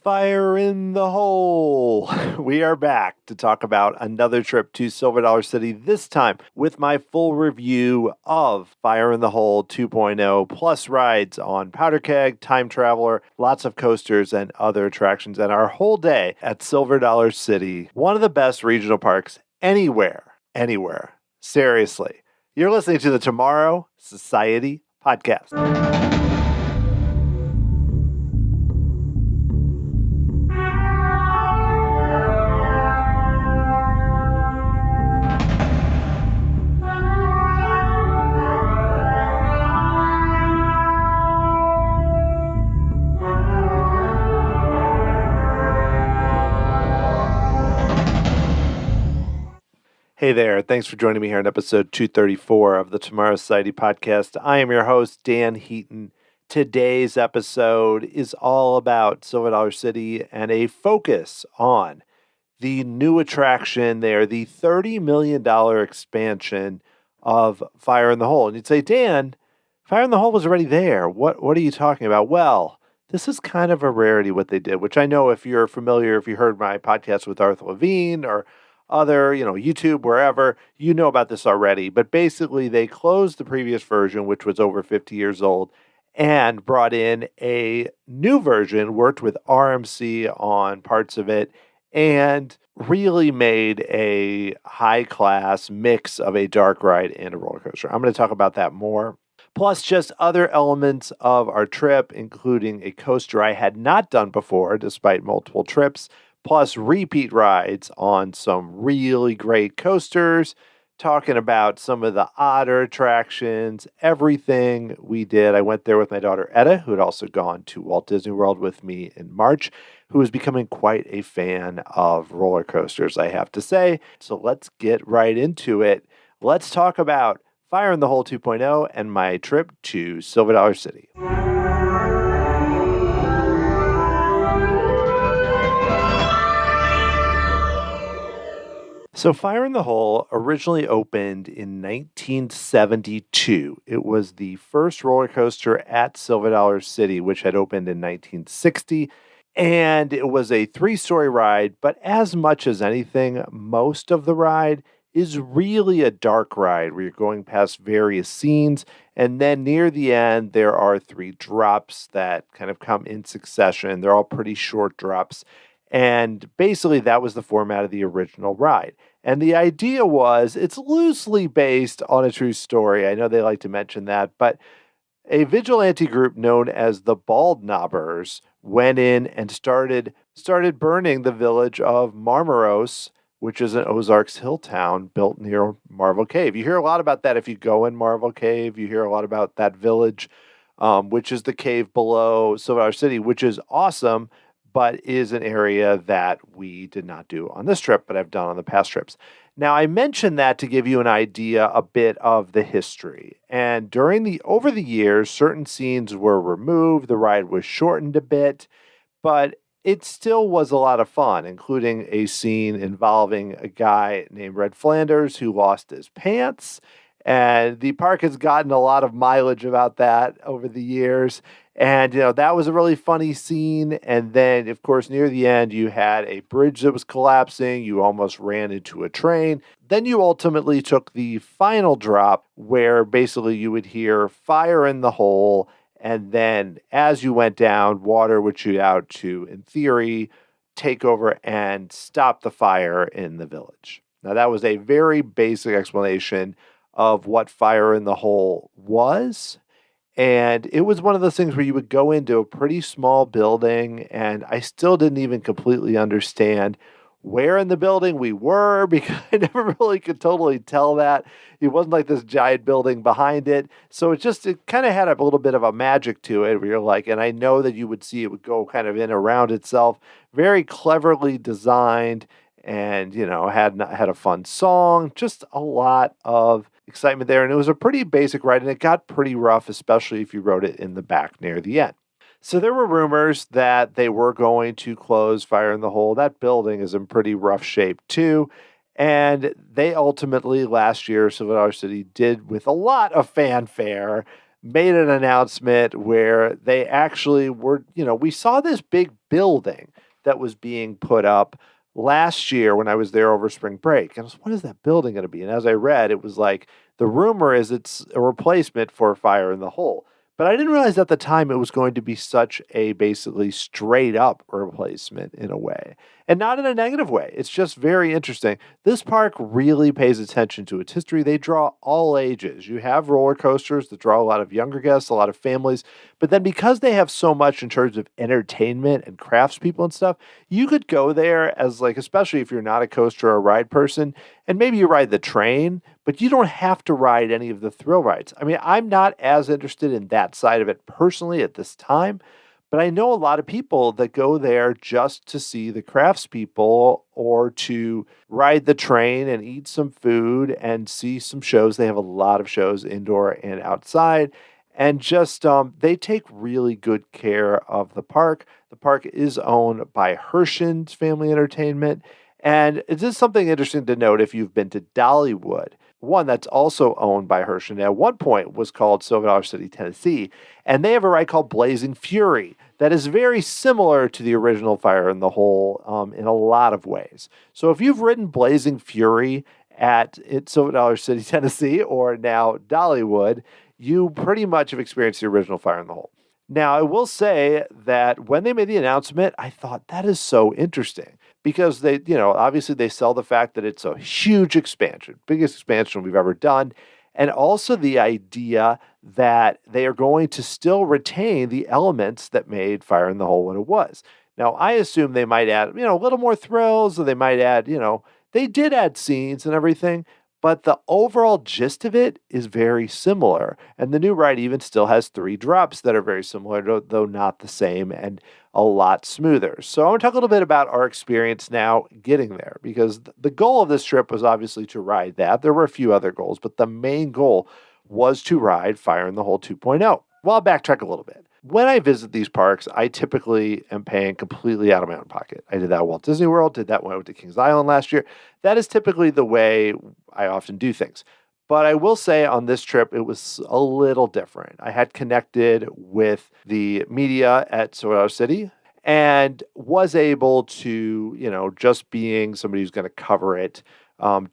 Fire in the hole. We are back to talk about another trip to Silver Dollar City, this time with my full review of Fire in the Hole 2.0, plus rides on Powder Keg, Time Traveler, lots of coasters and other attractions, and our whole day at Silver Dollar City, one of the best regional parks anywhere. Seriously. You're listening to the Tomorrow Society podcast. Hey there, thanks for joining me here on episode 234 of the Tomorrow Society podcast. I am your host, Dan Heaton. Today's episode is all about Silver Dollar City and a focus on the new attraction there, the $30 million expansion of Fire in the Hole. And you'd say, Dan, Fire in the Hole was already there. What are you talking about? Well, this is kind of a rarity what they did, which I know if you're familiar, if you heard my podcast with Arthur Levine or other, YouTube, wherever, you know about this already. But basically, they closed the previous version, which was over 50 years old, and brought in a new version, worked with RMC on parts of it, and really made a high-class mix of a dark ride and a roller coaster. I'm going to talk about that more. Plus, just other elements of our trip, including a coaster I had not done before, despite multiple trips, plus repeat rides on some really great coasters, talking about some of the odder attractions, everything we did. I went there with my daughter Etta, who had also gone to Walt Disney World with me in March, who is becoming quite a fan of roller coasters, I have to say. So let's get right into it. Let's talk about Fire in the Hole 2.0 and my trip to Silver Dollar City. So Fire in the Hole originally opened in 1972. It was the first roller coaster at Silver Dollar City, which had opened in 1960. And it was a 3-story ride, but as much as anything, most of the ride is really a dark ride where you're going past various scenes. And then near the end, there are 3 drops that kind of come in succession. They're all pretty short drops. And basically, that was the format of the original ride. And the idea was, it's loosely based on a true story. I know they like to mention that, but a vigilante group known as the Bald Knobbers went in and started burning the village of Marmaros, which is an Ozarks hill town built near Marvel Cave. You hear a lot about that if you go in Marvel Cave. You hear a lot about that village, which is the cave below Silver Dollar City, which is awesome, but is an area that we did not do on this trip, but I've done on the past trips. Now, I mentioned that to give you an idea a bit of the history. And over the years, certain scenes were removed, the ride was shortened a bit, but it still was a lot of fun, including a scene involving a guy named Red Flanders who lost his pants. And the park has gotten a lot of mileage about that over the years. And, that was a really funny scene. And then, of course, near the end, you had a bridge that was collapsing. You almost ran into a train. Then you ultimately took the final drop where basically you would hear fire in the hole. And then as you went down, water would shoot out to, in theory, take over and stop the fire in the village. Now, that was a very basic explanation of what Fire in the Hole was. And it was one of those things where you would go into a pretty small building, and I still didn't even completely understand where in the building we were because I never really could totally tell that. It wasn't like this giant building behind it. So it kind of had a little bit of a magic to it where you're like, and I know that you would see it would go kind of in around itself, very cleverly designed and, had a fun song, just a lot of excitement there. And it was a pretty basic ride, and it got pretty rough, especially if you rode it in the back near the end. So there were rumors that they were going to close Fire in the Hole. That building is in pretty rough shape too. And they ultimately, last year, Silver Dollar City did, with a lot of fanfare, made an announcement where they actually were, we saw this big building that was being put up last year when I was there over spring break. And I was, what is that building going to be? And as I read, it was like, the rumor is it's a replacement for Fire in the Hole. But I didn't realize at the time it was going to be such a basically straight up replacement in a way. And not in a negative way. It's just very interesting. This park really pays attention to its history. They draw all ages. You have roller coasters that draw a lot of younger guests, a lot of families. But then because they have so much in terms of entertainment and craftspeople and stuff, you could go there as like, especially if you're not a coaster or a ride person, and maybe you ride the train, but you don't have to ride any of the thrill rides. I mean, I'm not as interested in that side of it personally at this time, but I know a lot of people that go there just to see the craftspeople or to ride the train and eat some food and see some shows. They have a lot of shows indoor and outside. And just they take really good care of the park. The park is owned by Hershen's Family Entertainment. And it is something interesting to note if you've been to Dollywood, one that's also owned by Hershen. At one point was called Silver Dollar City, Tennessee, and they have a ride called Blazing Fury that is very similar to the original Fire in the Hole in a lot of ways. So if you've ridden Blazing Fury at Silver Dollar City, Tennessee, or now Dollywood, you pretty much have experienced the original Fire in the Hole. Now, I will say that when they made the announcement, I thought that is so interesting because they, obviously they sell the fact that it's a huge expansion, biggest expansion we've ever done. And also the idea that they are going to still retain the elements that made Fire in the Hole what it was. Now, I assume they might add, a little more thrills, or they might add, they did add scenes and everything, but the overall gist of it is very similar. And the new ride even still has 3 drops that are very similar, though not the same, and a lot smoother. So I want to talk a little bit about our experience now getting there, because the goal of this trip was obviously to ride that. There were a few other goals, but the main goal was to ride Fire in the Hole 2.0. Well, I'll backtrack a little bit. When I visit these parks, I typically am paying completely out of my own pocket. I did that at Walt Disney World, did that when I went to Kings Island last year. That is typically the way I often do things. But I will say on this trip, it was a little different. I had connected with the media at Silver City and was able to, just being somebody who's going to cover it,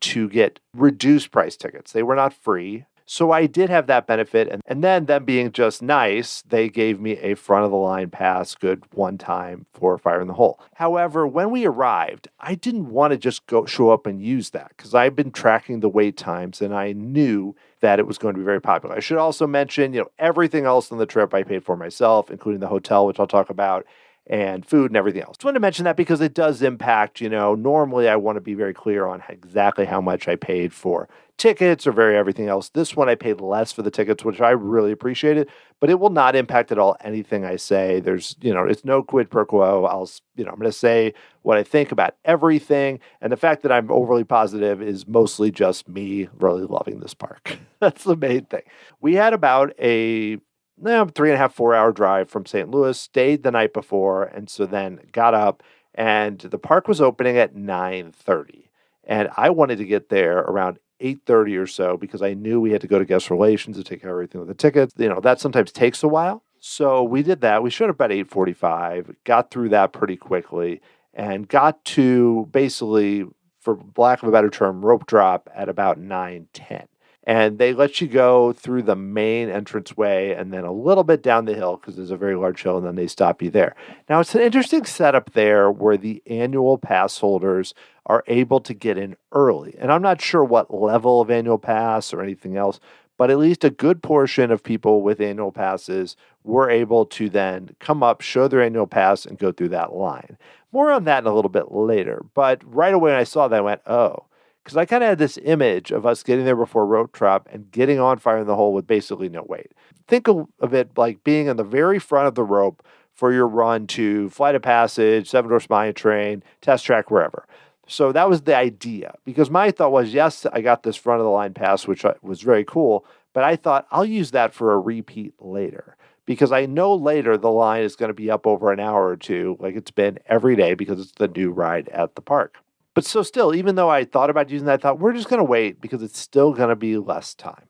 to get reduced price tickets. They were not free. So I did have that benefit. And then them being just nice, they gave me a front of the line pass, good one time for Fire in the Hole. However, when we arrived, I didn't want to just show up and use that because I've been tracking the wait times and I knew that it was going to be very popular. I should also mention, everything else on the trip I paid for myself, including the hotel, which I'll talk about, and food and everything else. I just want to mention that because it does impact, normally I want to be very clear on exactly how much I paid for tickets or everything else. This one I paid less for the tickets, which I really appreciated, but it will not impact at all anything I say. There's, it's no quid pro quo. I'm going to say what I think about everything. And the fact that I'm overly positive is mostly just me really loving this park. That's the main thing. We had about a 3.5, 4 hour drive from St. Louis, stayed the night before, and so then got up, and the park was opening at 9:30. And I wanted to get there around 8:30 or so because I knew we had to go to guest relations to take care of everything with the tickets. That sometimes takes a while. So we did that. We showed up at 8:45, got through that pretty quickly, and got to basically, for lack of a better term, rope drop at about 9:10. And they let you go through the main entranceway and then a little bit down the hill because there's a very large hill, and then they stop you there. Now, it's an interesting setup there where the annual pass holders are able to get in early. And I'm not sure what level of annual pass or anything else, but at least a good portion of people with annual passes were able to then come up, show their annual pass, and go through that line. More on that in a little bit later. But right away when I saw that, I went, oh. Because I kind of had this image of us getting there before rope drop and getting on Fire in the Hole with basically no wait. Think of it like being in the very front of the rope for your run to Flight of Passage, Seven Dwarfs Mine Train, Test Track, wherever. So that was the idea. Because my thought was, yes, I got this front of the line pass, which was very cool, but I thought I'll use that for a repeat later. Because I know later the line is going to be up over an hour or two, like it's been every day because it's the new ride at the park. But so still, even though I thought about using that, I thought we're just going to wait because it's still going to be less time.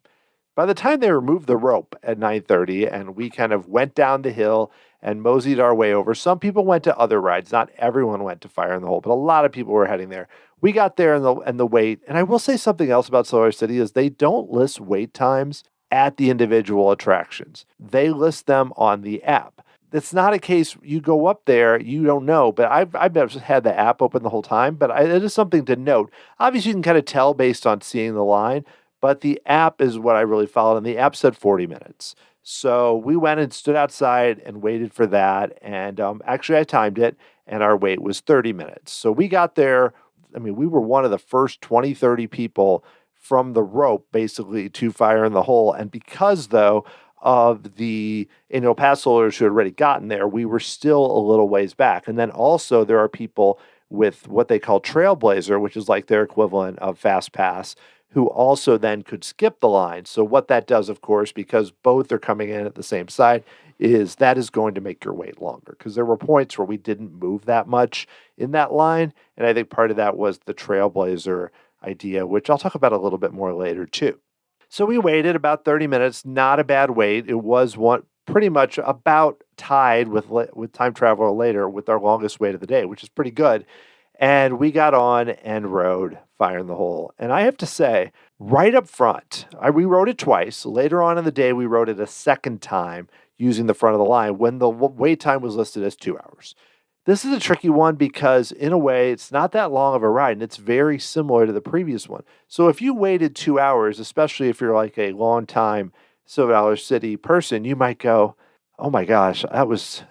By the time they removed the rope at 9:30 and we kind of went down the hill and moseyed our way over, some people went to other rides. Not everyone went to Fire in the Hole, but a lot of people were heading there. We got there and the wait. And I will say something else about Solar City is they don't list wait times at the individual attractions. They list them on the app. It's not a case you go up there, you don't know, but I've had the app open the whole time, but it is something to note. Obviously, you can kind of tell based on seeing the line, but the app is what I really followed, and the app said 40 minutes. So we went and stood outside and waited for that, and actually I timed it, and our wait was 30 minutes. So we got there, I mean, we were one of the first 20, 30 people from the rope, basically, to Fire in the Hole, and because, though, of the annual pass holders who had already gotten there, we were still a little ways back. And then also there are people with what they call Trailblazer, which is like their equivalent of Fast Pass, who also then could skip the line. So what that does, of course, because both are coming in at the same side, is that is going to make your wait longer. Because there were points where we didn't move that much in that line. And I think part of that was the Trailblazer idea, which I'll talk about a little bit more later too. So we waited about 30 minutes, not a bad wait. It was pretty much about tied with Time Traveler Later with our longest wait of the day, which is pretty good. And we got on and rode Fire in the Hole. And I have to say, right up front, we rode it twice. Later on in the day, we rode it a second time using the front of the line when the wait time was listed as 2 hours. This is a tricky one because, in a way, it's not that long of a ride, and it's very similar to the previous one. So if you waited 2 hours, especially if you're like a long-time Silver Dollar City person, you might go, oh my gosh, it was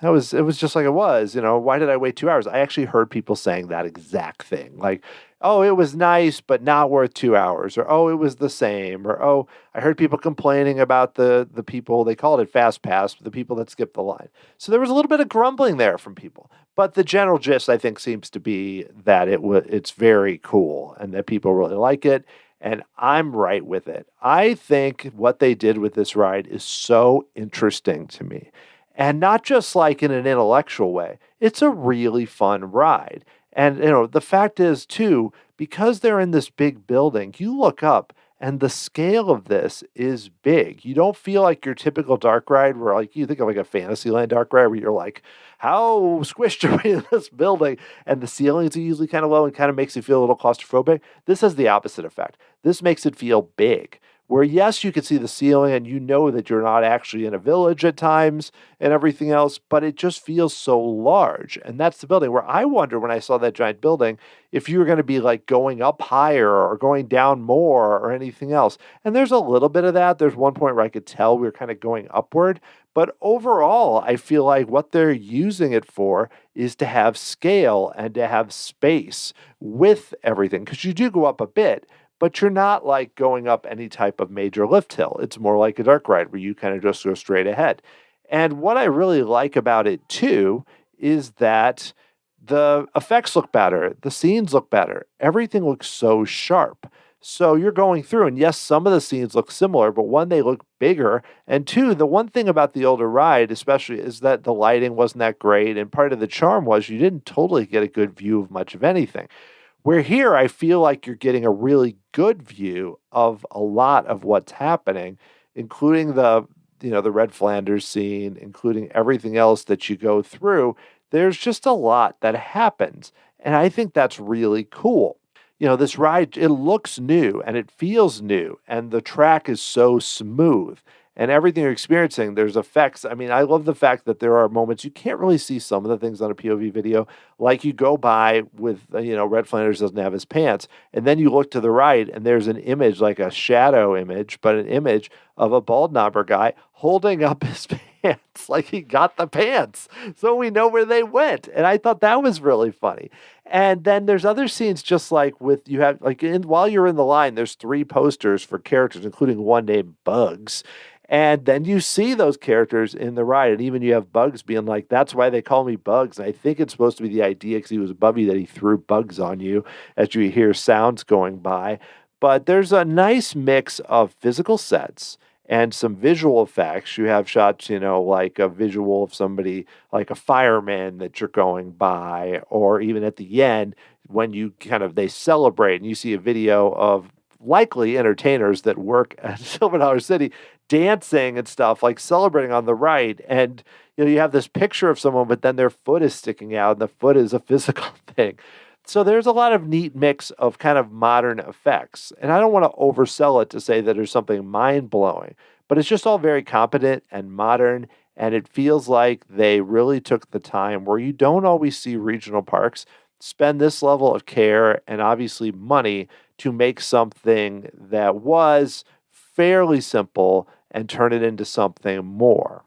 just like it was. Why did I wait 2 hours? I actually heard people saying that exact thing. Like, oh, it was nice, but not worth 2 hours. Or, oh, it was the same. Or, oh, I heard people complaining about the people, they called it Fast Pass, the people that skipped the line. So there was a little bit of grumbling there from people. But the general gist, I think, seems to be that it's very cool and that people really like it. And I'm right with it. I think what they did with this ride is so interesting to me. And not just like in an intellectual way. It's a really fun ride. And, the fact is, too, because they're in this big building, you look up and the scale of this is big. You don't feel like your typical dark ride where, like, you think of like a Fantasyland dark ride where you're like, how squished are we in this building? And the ceilings are usually kind of low and kind of makes you feel a little claustrophobic. This has the opposite effect. This makes it feel big. Where, yes, you can see the ceiling and you know that you're not actually in a village at times and everything else, but it just feels so large. And that's the building where I wonder when I saw that giant building if you were going to be like going up higher or going down more or anything else. And there's a little bit of that. There's one point where I could tell we were kind of going upward. But overall, I feel like what they're using it for is to have scale and to have space with everything. Because you do go up a bit, but you're not like going up any type of major lift hill. It's more like a dark ride where you kind of just go straight ahead. And what I really like about it too is that the effects look better. The scenes look better. Everything looks so sharp. So you're going through, and yes, some of the scenes look similar, but one, they look bigger. And two, the one thing about the older ride, especially, is that the lighting wasn't that great. And part of the charm was you didn't totally get a good view of much of anything. Where here, I feel like you're getting a really good view of a lot of what's happening, including the Red Flanders scene, including everything else that you go through. There's just a lot that happens. And I think that's really cool. This ride, it looks new and it feels new, and the track is so smooth. And everything you're experiencing, there's effects. I mean, I love the fact that there are moments you can't really see some of the things on a POV video. Like you go by with, Red Flanders doesn't have his pants. And then you look to the right and there's an image, like a shadow image, but an image of a bald knobber guy holding up his pants like he got the pants. So we know where they went. And I thought that was really funny. And then there's other scenes just like while you're in the line, there's 3 posters for characters, including one named Bugs. And then you see those characters in the ride. And even you have Bugs being like, that's why they call me Bugs. And I think it's supposed to be the idea because he was Bubby that he threw bugs on you as you hear sounds going by. But there's a nice mix of physical sets and some visual effects. You have shots, like a visual of somebody, like a fireman that you're going by, or even at the end when you they celebrate and you see a video of likely entertainers that work at Silver Dollar City dancing and stuff, like celebrating on the right. And, you have this picture of someone, but then their foot is sticking out and the foot is a physical thing. So there's a lot of neat mix of kind of modern effects. And I don't want to oversell it to say that there's something mind blowing, but it's just all very competent and modern. And it feels like they really took the time where you don't always see regional parks spend this level of care and obviously money to make something that was fairly simple and turn it into something more.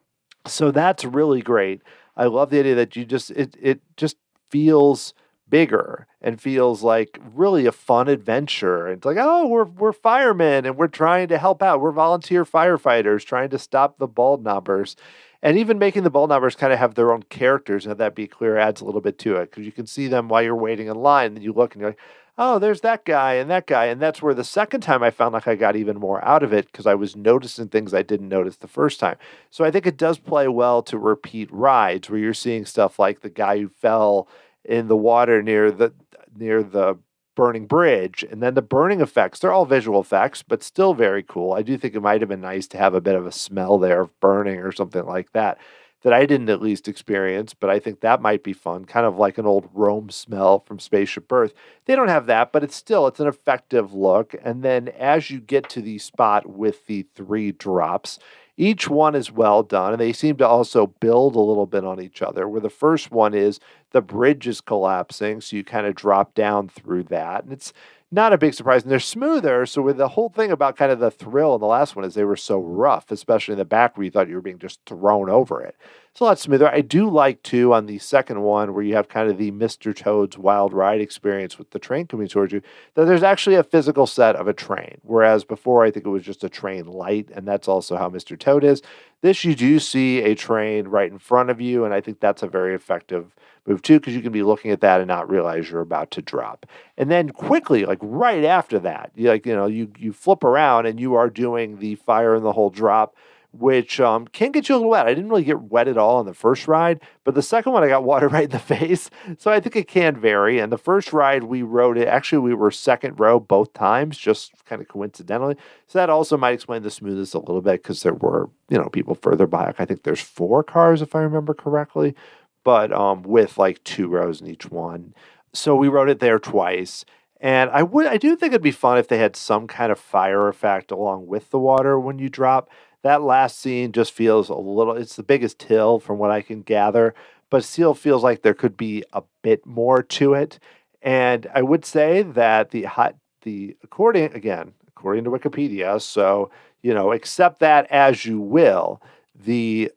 So that's really great. I love the idea that it just feels bigger and feels like really a fun adventure. It's like, oh, we're firemen and we're trying to help out. We're volunteer firefighters trying to stop the bald knobbers. And even making the bald knobbers kind of have their own characters and have that be clear adds a little bit to it, because you can see them while you're waiting in line and you look and you're like, oh, there's that guy and that guy. And that's where the second time I found like I got even more out of it, because I was noticing things I didn't notice the first time. So I think it does play well to repeat rides where you're seeing stuff like the guy who fell in the water near the burning bridge, and then the burning effects. They're all visual effects, but still very cool. I do think it might have been nice to have a bit of a smell there of burning or something like that I didn't at least experience, but I think that might be fun, kind of like an old Rome smell from Spaceship Earth. They don't have that, but it's an effective look. And then as you get to the spot with the 3 drops, each one is well done, and they seem to also build a little bit on each other, where the first one is the bridge is collapsing, so you kind of drop down through that, and it's not a big surprise, and they're smoother. So with the whole thing about kind of the thrill in the last one is they were so rough, especially in the back where you thought you were being just thrown over it. It's a lot smoother. I do like, too, on the second one, where you have kind of the Mr. Toad's Wild Ride experience with the train coming towards you, that there's actually a physical set of a train, whereas before I think it was just a train light, and that's also how Mr. Toad is. This, you do see a train right in front of you, and I think that's a very effective move too, because you can be looking at that and not realize you're about to drop. And then quickly, like right after that, you flip around and you are doing the fire in the hole drop, which can get you a little wet. I didn't really get wet at all on the first ride, but the second one I got water right in the face. So I think it can vary. And the first ride we rode it, actually we were second row both times, just kind of coincidentally. So that also might explain the smoothness a little bit, because there were, people further back. I think there's 4 cars if I remember correctly, but with like 2 rows in each one. So we rode it there twice. And I do think it'd be fun if they had some kind of fire effect along with the water when you drop. That last scene just feels it's the biggest hill from what I can gather, but still feels like there could be a bit more to it. And I would say that according to Wikipedia, so, accept that as you will, the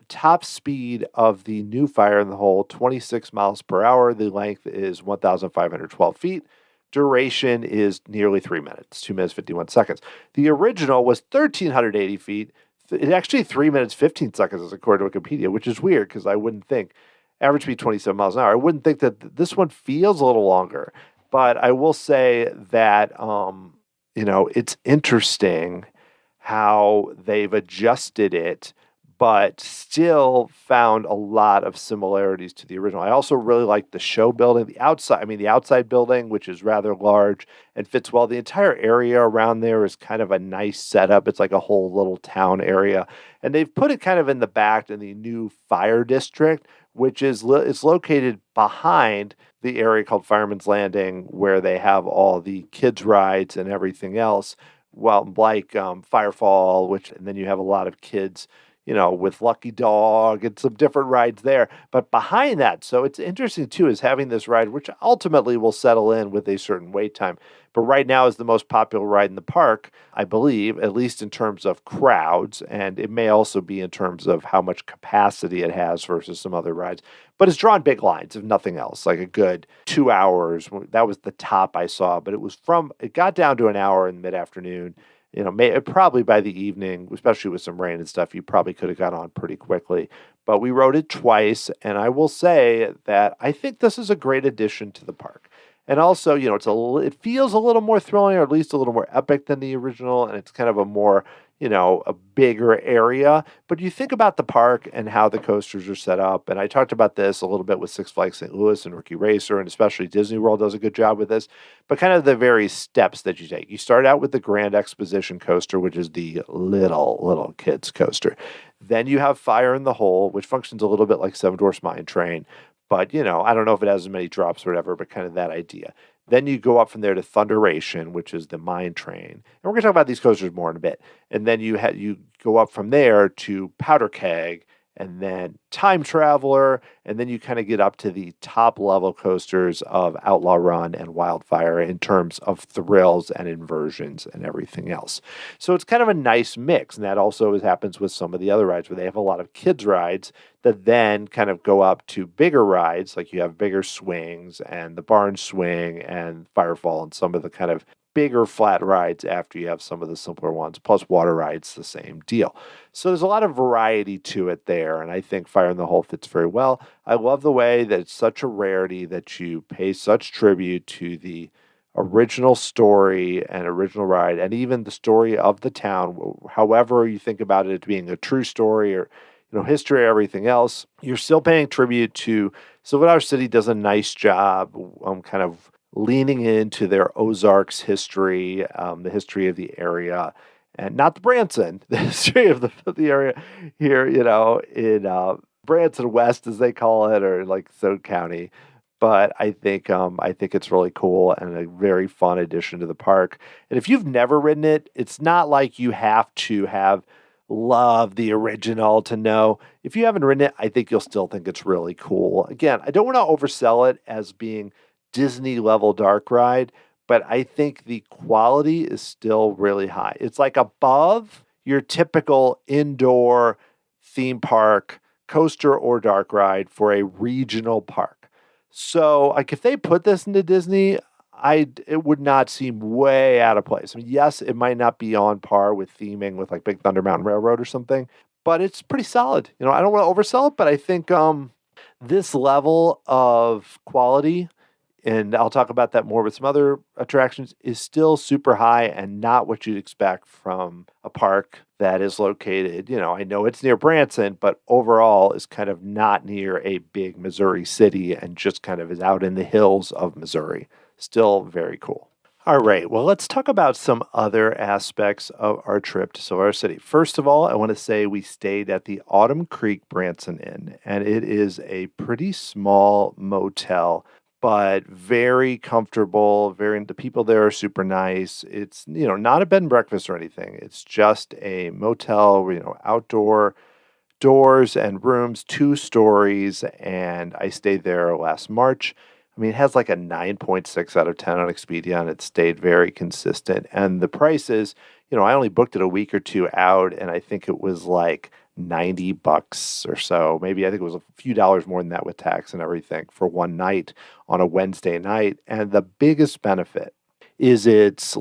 top speed of the new fire in the hole, 26 miles per hour. The length is 1,512 feet. Duration is nearly 3 minutes, 2 minutes, 51 seconds. The original was 1,380 feet. It's actually 3 minutes, 15 seconds, according to Wikipedia, which is weird, because I wouldn't think, average speed 27 miles an hour. I wouldn't think that this one feels a little longer. But I will say that, it's interesting how they've adjusted it, but still found a lot of similarities to the original. I also really like the show building, the outside building, which is rather large and fits well. The entire area around there is kind of a nice setup. It's like a whole little town area. And they've put it kind of in the back in the new fire district, which is it's located behind the area called Fireman's Landing, where they have all the kids' rides and everything else. Well, like Firefall, and then you have a lot of kids, with Lucky Dog and some different rides there. But behind that, so it's interesting too, is having this ride, which ultimately will settle in with a certain wait time. But right now is the most popular ride in the park, I believe, at least in terms of crowds. And it may also be in terms of how much capacity it has versus some other rides. But it's drawn big lines, if nothing else, like a good 2 hours. That was the top I saw. But it got down to an hour in mid-afternoon. Probably by the evening, especially with some rain and stuff, you probably could have got on pretty quickly. But we rode it twice, and I will say that I think this is a great addition to the park. And also, it feels a little more thrilling, or at least a little more epic than the original, and it's kind of a more, a bigger area. But you think about the park and how the coasters are set up. And I talked about this a little bit with Six Flags St. Louis and Rookie Racer, and especially Disney World does a good job with this. But kind of the various steps that you take. You start out with the Grand Exposition coaster, which is the little kids coaster. Then you have Fire in the Hole, which functions a little bit like Seven Dwarfs Mine Train. But, I don't know if it has as many drops or whatever, but kind of that idea. Then you go up from there to Thunderation, which is the mine train. And we're going to talk about these coasters more in a bit. And then you go up from there to Powder Keg, and then Time Traveler, and then you kind of get up to the top level coasters of Outlaw Run and Wildfire in terms of thrills and inversions and everything else. So it's kind of a nice mix, and that also happens with some of the other rides where they have a lot of kids rides that then kind of go up to bigger rides, like you have bigger swings and the barn swing and Firefall and some of the kind of bigger flat rides after you have some of the simpler ones, plus water rides, the same deal. So there's a lot of variety to it there, and I think Fire in the Hole fits very well. I love the way that it's such a rarity that you pay such tribute to the original story and original ride, and even the story of the town, however you think about it being a true story or history or everything else. You're still paying tribute to Silver Dollar City does a nice job kind of leaning into their Ozarks history, the history of the area, and not the Branson, the history of the area here, in Branson West, as they call it, or like Stone County. But I think it's really cool and a very fun addition to the park. And if you've never ridden it, it's not like you have to have love the original to know. If you haven't ridden it, I think you'll still think it's really cool. Again, I don't want to oversell it as being Disney level dark ride, but I think the quality is still really high. It's like above your typical indoor theme park coaster or dark ride for a regional park. So like if they put this into Disney, it would not seem way out of place. I mean, yes, it might not be on par with theming with like Big Thunder Mountain Railroad or something, but it's pretty solid. I don't want to oversell it, but I think this level of quality, and I'll talk about that more with some other attractions, is still super high and not what you'd expect from a park that is located, I know it's near Branson, but overall is kind of not near a big Missouri city and just kind of is out in the hills of Missouri. Still very cool. All right, well, let's talk about some other aspects of our trip to Silver City. First of all, I want to say we stayed at the Autumn Creek Branson Inn, and it is a pretty small motel, but very comfortable. The people there are super nice. It's, not a bed and breakfast or anything. It's just a motel, outdoor doors and rooms, 2 stories, and I stayed there last March. I mean, it has like a 9.6 out of 10 on Expedia, and it stayed very consistent. And the prices, I only booked it a week or two out, and I think it was like $90 or so. Maybe I think it was a few dollars more than that with tax and everything for one night on a Wednesday night. And the biggest benefit is it's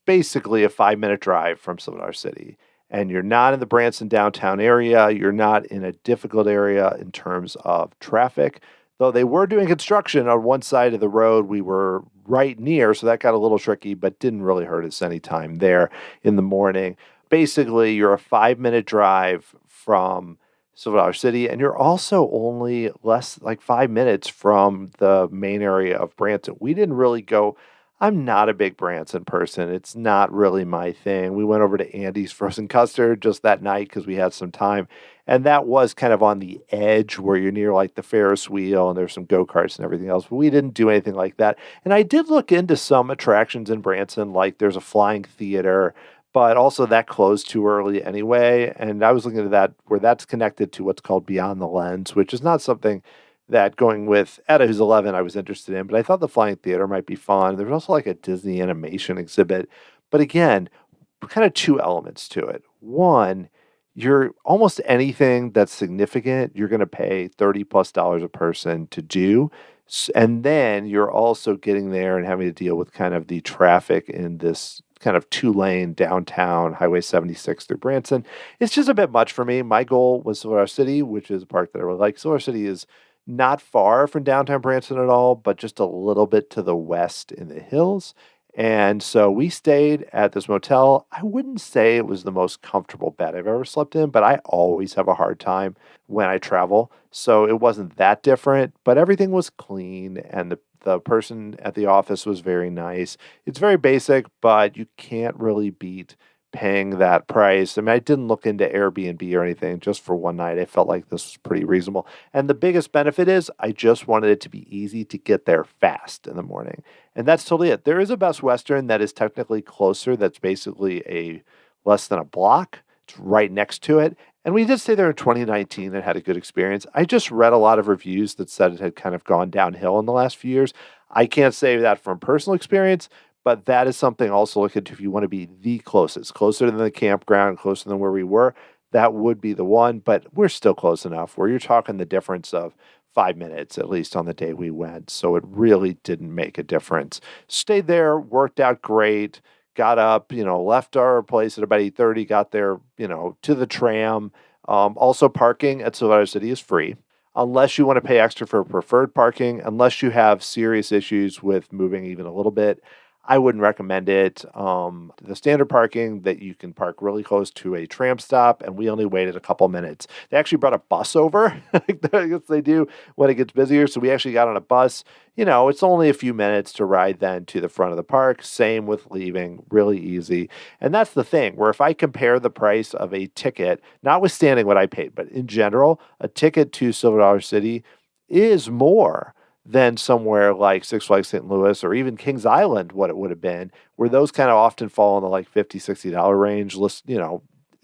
basically a 5-minute drive from Silver Dollar City. And you're not in the Branson downtown area. You're not in a difficult area in terms of traffic. Though they were doing construction on one side of the road, we were right near, so that got a little tricky, but didn't really hurt us any time there in the morning. Basically, you're a 5-minute drive from Silver Dollar City, and you're also only less like 5 minutes from the main area of Branson. We didn't really go. I'm not a big Branson person. It's not really my thing. We went over to Andy's Frozen Custard just that night because we had some time. And that was kind of on the edge where you're near like the Ferris wheel and there's some go-karts and everything else. But we didn't do anything like that. And I did look into some attractions in Branson, like there's a flying theater, but also that closed too early anyway. And I was looking at that where that's connected to what's called Beyond the Lens, which is not something that going with Etta, who's 11, I was interested in, but I thought the Flying Theater might be fun. There was also like a Disney animation exhibit. But again, kind of 2 elements to it. One, you're almost anything that's significant, you're going to pay $30+ a person to do. And then you're also getting there and having to deal with kind of the traffic in this kind of 2-lane downtown Highway 76 through Branson. It's just a bit much for me. My goal was Silver City, which is a park that I really like. Silver City is not far from downtown Branson at all, but just a little bit to the west in the hills. And so we stayed at this motel. I wouldn't say it was the most comfortable bed I've ever slept in, but I always have a hard time when I travel. So it wasn't that different, but everything was clean and the person at the office was very nice. It's very basic, but you can't really beat paying that price. I mean, I didn't look into Airbnb or anything just for one night. I felt like this was pretty reasonable. And the biggest benefit is I just wanted it to be easy to get there fast in the morning. And that's totally it. There is a Best Western that is technically closer. That's basically a less than a block. It's right next to it. And we did stay there in 2019 and had a good experience. I just read a lot of reviews that said it had kind of gone downhill in the last few years. I can't say that from personal experience, but that is something also look into if you want to be the closest, closer than the campground, closer than where we were. That would be the one, but we're still close enough where you're talking the difference of 5 minutes, at least on the day we went. So it really didn't make a difference. Stayed there, worked out great, got up, left our place at about 8:30, got there, to the tram. Also parking at Silver City is free unless you want to pay extra for preferred parking, unless you have serious issues with moving even a little bit. I wouldn't recommend it. The standard parking that you can park really close to a tram stop, and we only waited a couple minutes. They actually brought a bus over. I guess they do when it gets busier. So we actually got on a bus. It's only a few minutes to ride then to the front of the park. Same with leaving, really easy. And that's the thing, where if I compare the price of a ticket, notwithstanding what I paid, but in general, a ticket to Silver Dollar City is more than somewhere like Six Flags St. Louis or even Kings Island, what it would have been, where those kind of often fall in the like $50, $60 range.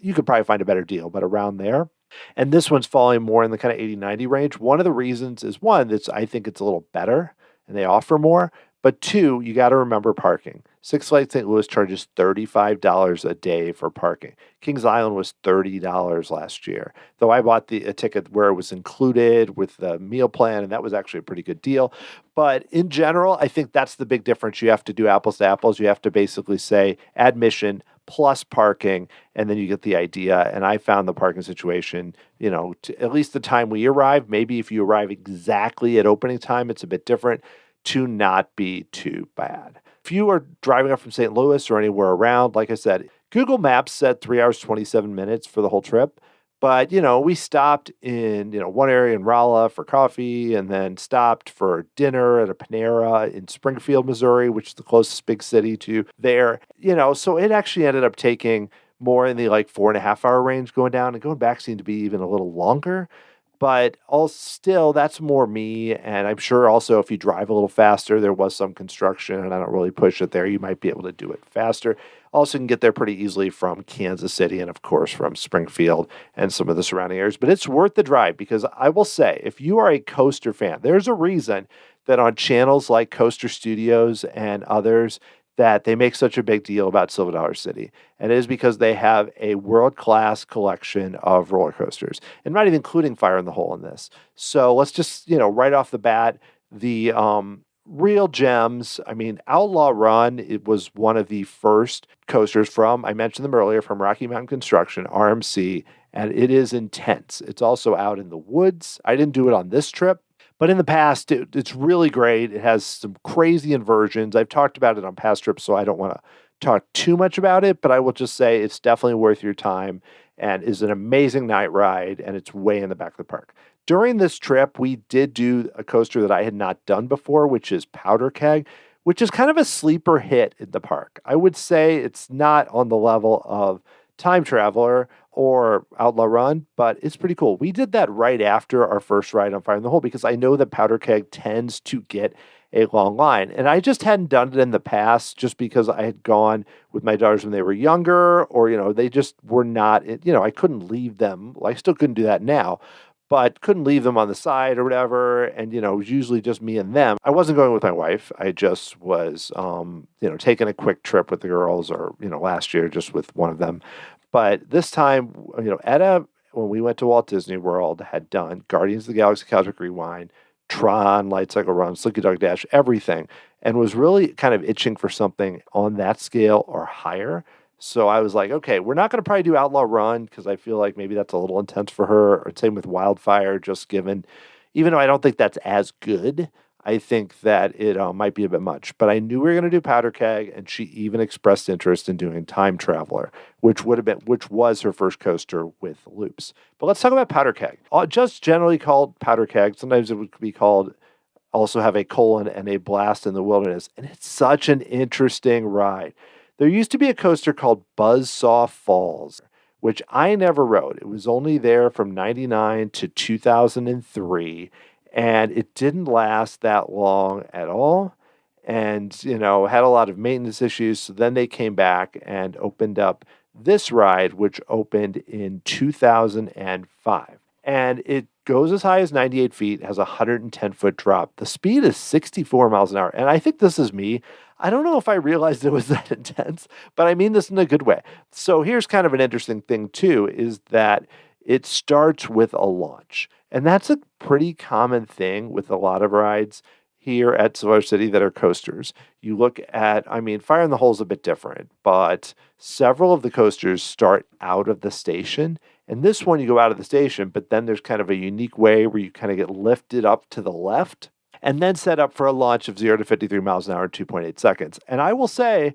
You could probably find a better deal, but around there. And this one's falling more in the kind of 80, 90 range. One of the reasons is one, I think it's a little better and they offer more. But two, you got to remember parking. Six Flags St. Louis charges $35 a day for parking. Kings Island was $30 last year, though I bought a ticket where it was included with the meal plan, and that was actually a pretty good deal. But in general, I think that's the big difference. You have to do apples to apples. You have to basically say admission plus parking, and then you get the idea. And I found the parking situation, at least the time we arrived, maybe if you arrive exactly at opening time, it's a bit different, to not be too bad. If you are driving up from St. Louis or anywhere around, like I said, Google Maps said 3 hours, 27 minutes for the whole trip. But, we stopped in, one area in Rolla for coffee and then stopped for dinner at a Panera in Springfield, Missouri, which is the closest big city to there. So it actually ended up taking more in the 4.5 hour range going down, and going back seemed to be even a little longer. But still, that's more me. And I'm sure also if you drive a little faster, there was some construction and I don't really push it there. You might be able to do it faster. Also can get there pretty easily from Kansas City and, of course, from Springfield and some of the surrounding areas. But it's worth the drive because I will say, if you are a coaster fan, there's a reason that on channels like Coaster Studios and others, that they make such a big deal about Silver Dollar City. And it is because they have a world-class collection of roller coasters, and not even including Fire in the Hole in this. So let's just, right off the bat, the real gems. I mean, Outlaw Run, it was one of the first coasters I mentioned them earlier, from Rocky Mountain Construction, RMC, and it is intense. It's also out in the woods. I didn't do it on this trip, but in the past, it's really great. It has some crazy inversions. I've talked about it on past trips, so I don't want to talk too much about it, but I will just say it's definitely worth your time and is an amazing night ride, and it's way in the back of the park. During this trip, we did do a coaster that I had not done before, which is Powder Keg, which is kind of a sleeper hit in the park. I would say it's not on the level of Time Traveler or Outlaw Run, but it's pretty cool. We did that right after our first ride on Fire in the Hole because I know that Powder Keg tends to get a long line. And I just hadn't done it in the past just because I had gone with my daughters when they were younger, or, they just were not, I couldn't leave them. I still couldn't do that now, but couldn't leave them on the side or whatever. And, it was usually just me and them. I wasn't going with my wife. I just was, taking a quick trip with the girls, or, last year just with one of them. But this time, Etta, when we went to Walt Disney World, had done Guardians of the Galaxy Cosmic Rewind, Tron, Light Cycle Run, Slinky Dog Dash, everything, and was really kind of itching for something on that scale or higher. So I was like, okay, we're not going to probably do Outlaw Run because I feel like maybe that's a little intense for her. Or same with Wildfire, just given, even though I don't think that's as good, I think that it might be a bit much. But I knew we were going to do Powder Keg, and she even expressed interest in doing Time Traveler, which was her first coaster with loops. But let's talk about Powder Keg. Just generally called Powder Keg. Sometimes it would be called also have a colon and a blast in the wilderness. And it's such an interesting ride. There used to be a coaster called Buzzsaw Falls, which I never rode. It was only there from 99 to 2003, and it didn't last that long at all. And, had a lot of maintenance issues. So then they came back and opened up this ride, which opened in 2005. And it goes as high as 98 feet, has a 110-foot drop. The speed is 64 miles an hour. And I think this is me. I don't know if I realized it was that intense, but I mean this in a good way. So here's kind of an interesting thing, too, is that it starts with a launch. And that's a pretty common thing with a lot of rides here at Silver City that are coasters. You look at, Fire in the Hole is a bit different, but several of the coasters start out of the station. And this one, you go out of the station, but then there's kind of a unique way where you kind of get lifted up to the left and then set up for a launch of 0 to 53 miles an hour in 2.8 seconds. And I will say,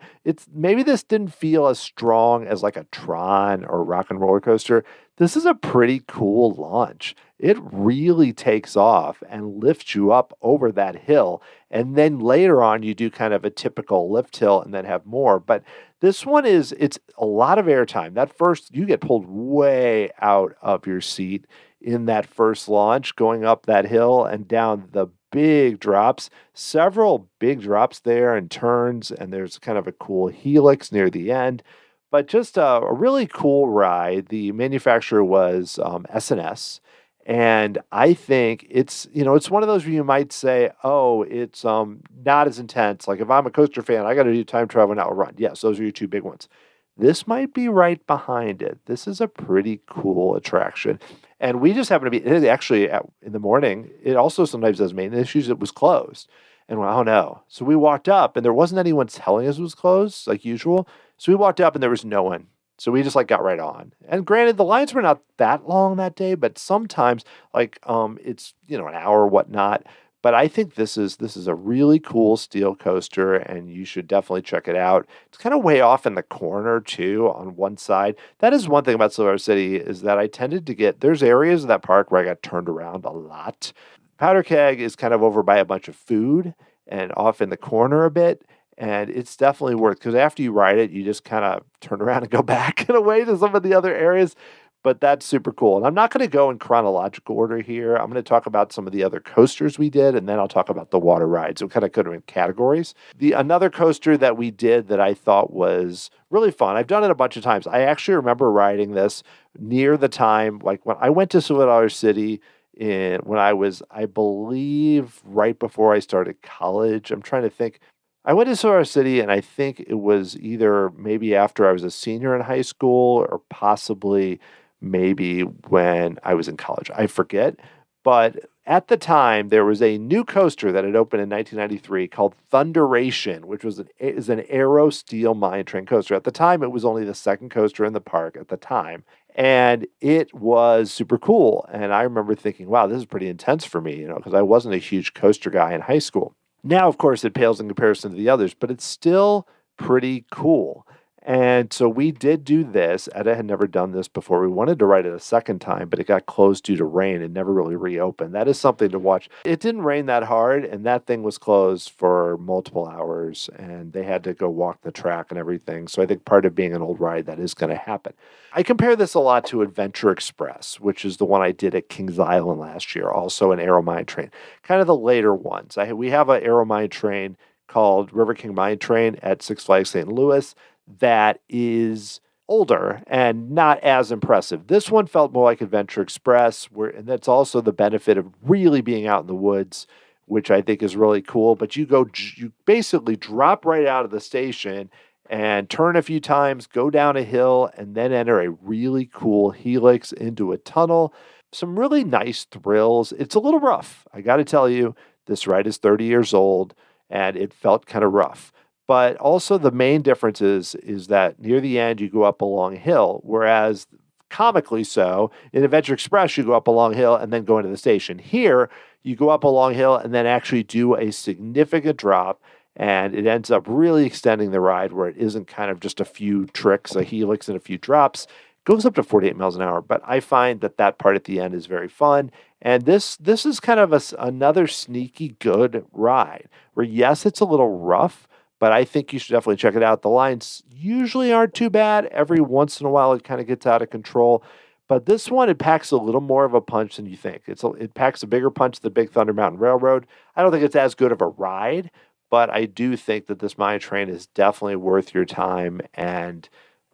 maybe this didn't feel as strong as like a Tron or Rock and Roller Coaster. This is a pretty cool launch. It really takes off and lifts you up over that hill. And then later on, you do kind of a typical lift hill and then have more. But this one it's a lot of airtime. That first, you get pulled way out of your seat in that first launch, going up that hill and down the big drops, several big drops there and turns, and there's kind of a cool helix near the end. But just a really cool ride. The manufacturer was S&S, and I think it's one of those where you might say, oh, it's not as intense. Like if I'm a coaster fan, I got to do Time Travel and Outrun. Yes, those are your two big ones. This might be right behind it. This is a pretty cool attraction. And we just happen to be, in the morning, it also sometimes has maintenance issues. It was closed. And we're, oh no. So we walked up and there wasn't anyone telling us it was closed like usual. So we walked up and there was no one. So we just got right on. And granted, the lines were not that long that day, but sometimes it's, an hour or whatnot. But I think this is a really cool steel coaster, and you should definitely check it out. It's kind of way off in the corner, too, on one side. That is one thing about Silver City, is that I tended to there's areas of that park where I got turned around a lot. Powder Keg is kind of over by a bunch of food and off in the corner a bit. And it's definitely worth, because after you ride it, you just kind of turn around and go back in a way to some of the other areas. But that's super cool. And I'm not going to go in chronological order here. I'm going to talk about some of the other coasters we did, and then I'll talk about the water rides. So kind of put them in categories. Another coaster that we did that I thought was really fun, I've done it a bunch of times. I actually remember riding this near the time, like when I went to Silver City when I was, I believe, right before I started college. I'm trying to think. I went to Silver City, and I think it was either maybe after I was a senior in high school or possibly maybe when I was in college. I forget. But at the time, there was a new coaster that had opened in 1993 called Thunderation, which is an aero steel mine train coaster. At the time, it was only the second coaster in the park at the time. And it was super cool. And I remember thinking, wow, this is pretty intense for me, because I wasn't a huge coaster guy in high school. Now, of course, it pales in comparison to the others, but it's still pretty cool. And so we did do this. Etta had never done this before. We wanted to ride it a second time, but it got closed due to rain and never really reopened. That is something to watch. It didn't rain that hard, and that thing was closed for multiple hours, and they had to go walk the track and everything. So I think part of being an old ride, that is going to happen. I compare this a lot to Adventure Express, which is the one I did at Kings Island last year, also an aero mine train. Kind of the later ones. We have an aero mine train called River King Mine Train at Six Flags St. Louis that is older and not as impressive. This one felt more like Adventure Express, and that's also the benefit of really being out in the woods, which I think is really cool. But you basically drop right out of the station and turn a few times, go down a hill, and then enter a really cool helix into a tunnel. Some really nice thrills. It's a little rough. I got to tell you, this ride is 30 years old, and it felt kind of rough. But also the main difference is that near the end, you go up a long hill, whereas comically so. In Adventure Express, you go up a long hill and then go into the station. Here, you go up a long hill and then actually do a significant drop, and it ends up really extending the ride where it isn't kind of just a few tricks, a helix and a few drops. It goes up to 48 miles an hour, but I find that part at the end is very fun. And this is kind of another sneaky good ride where, yes, it's a little rough, but I think you should definitely check it out. The lines usually aren't too bad. Every once in a while, it kind of gets out of control. But this one, it packs a little more of a punch than you think. It packs a bigger punch than Big Thunder Mountain Railroad. I don't think it's as good of a ride, but I do think that this Maya train is definitely worth your time. And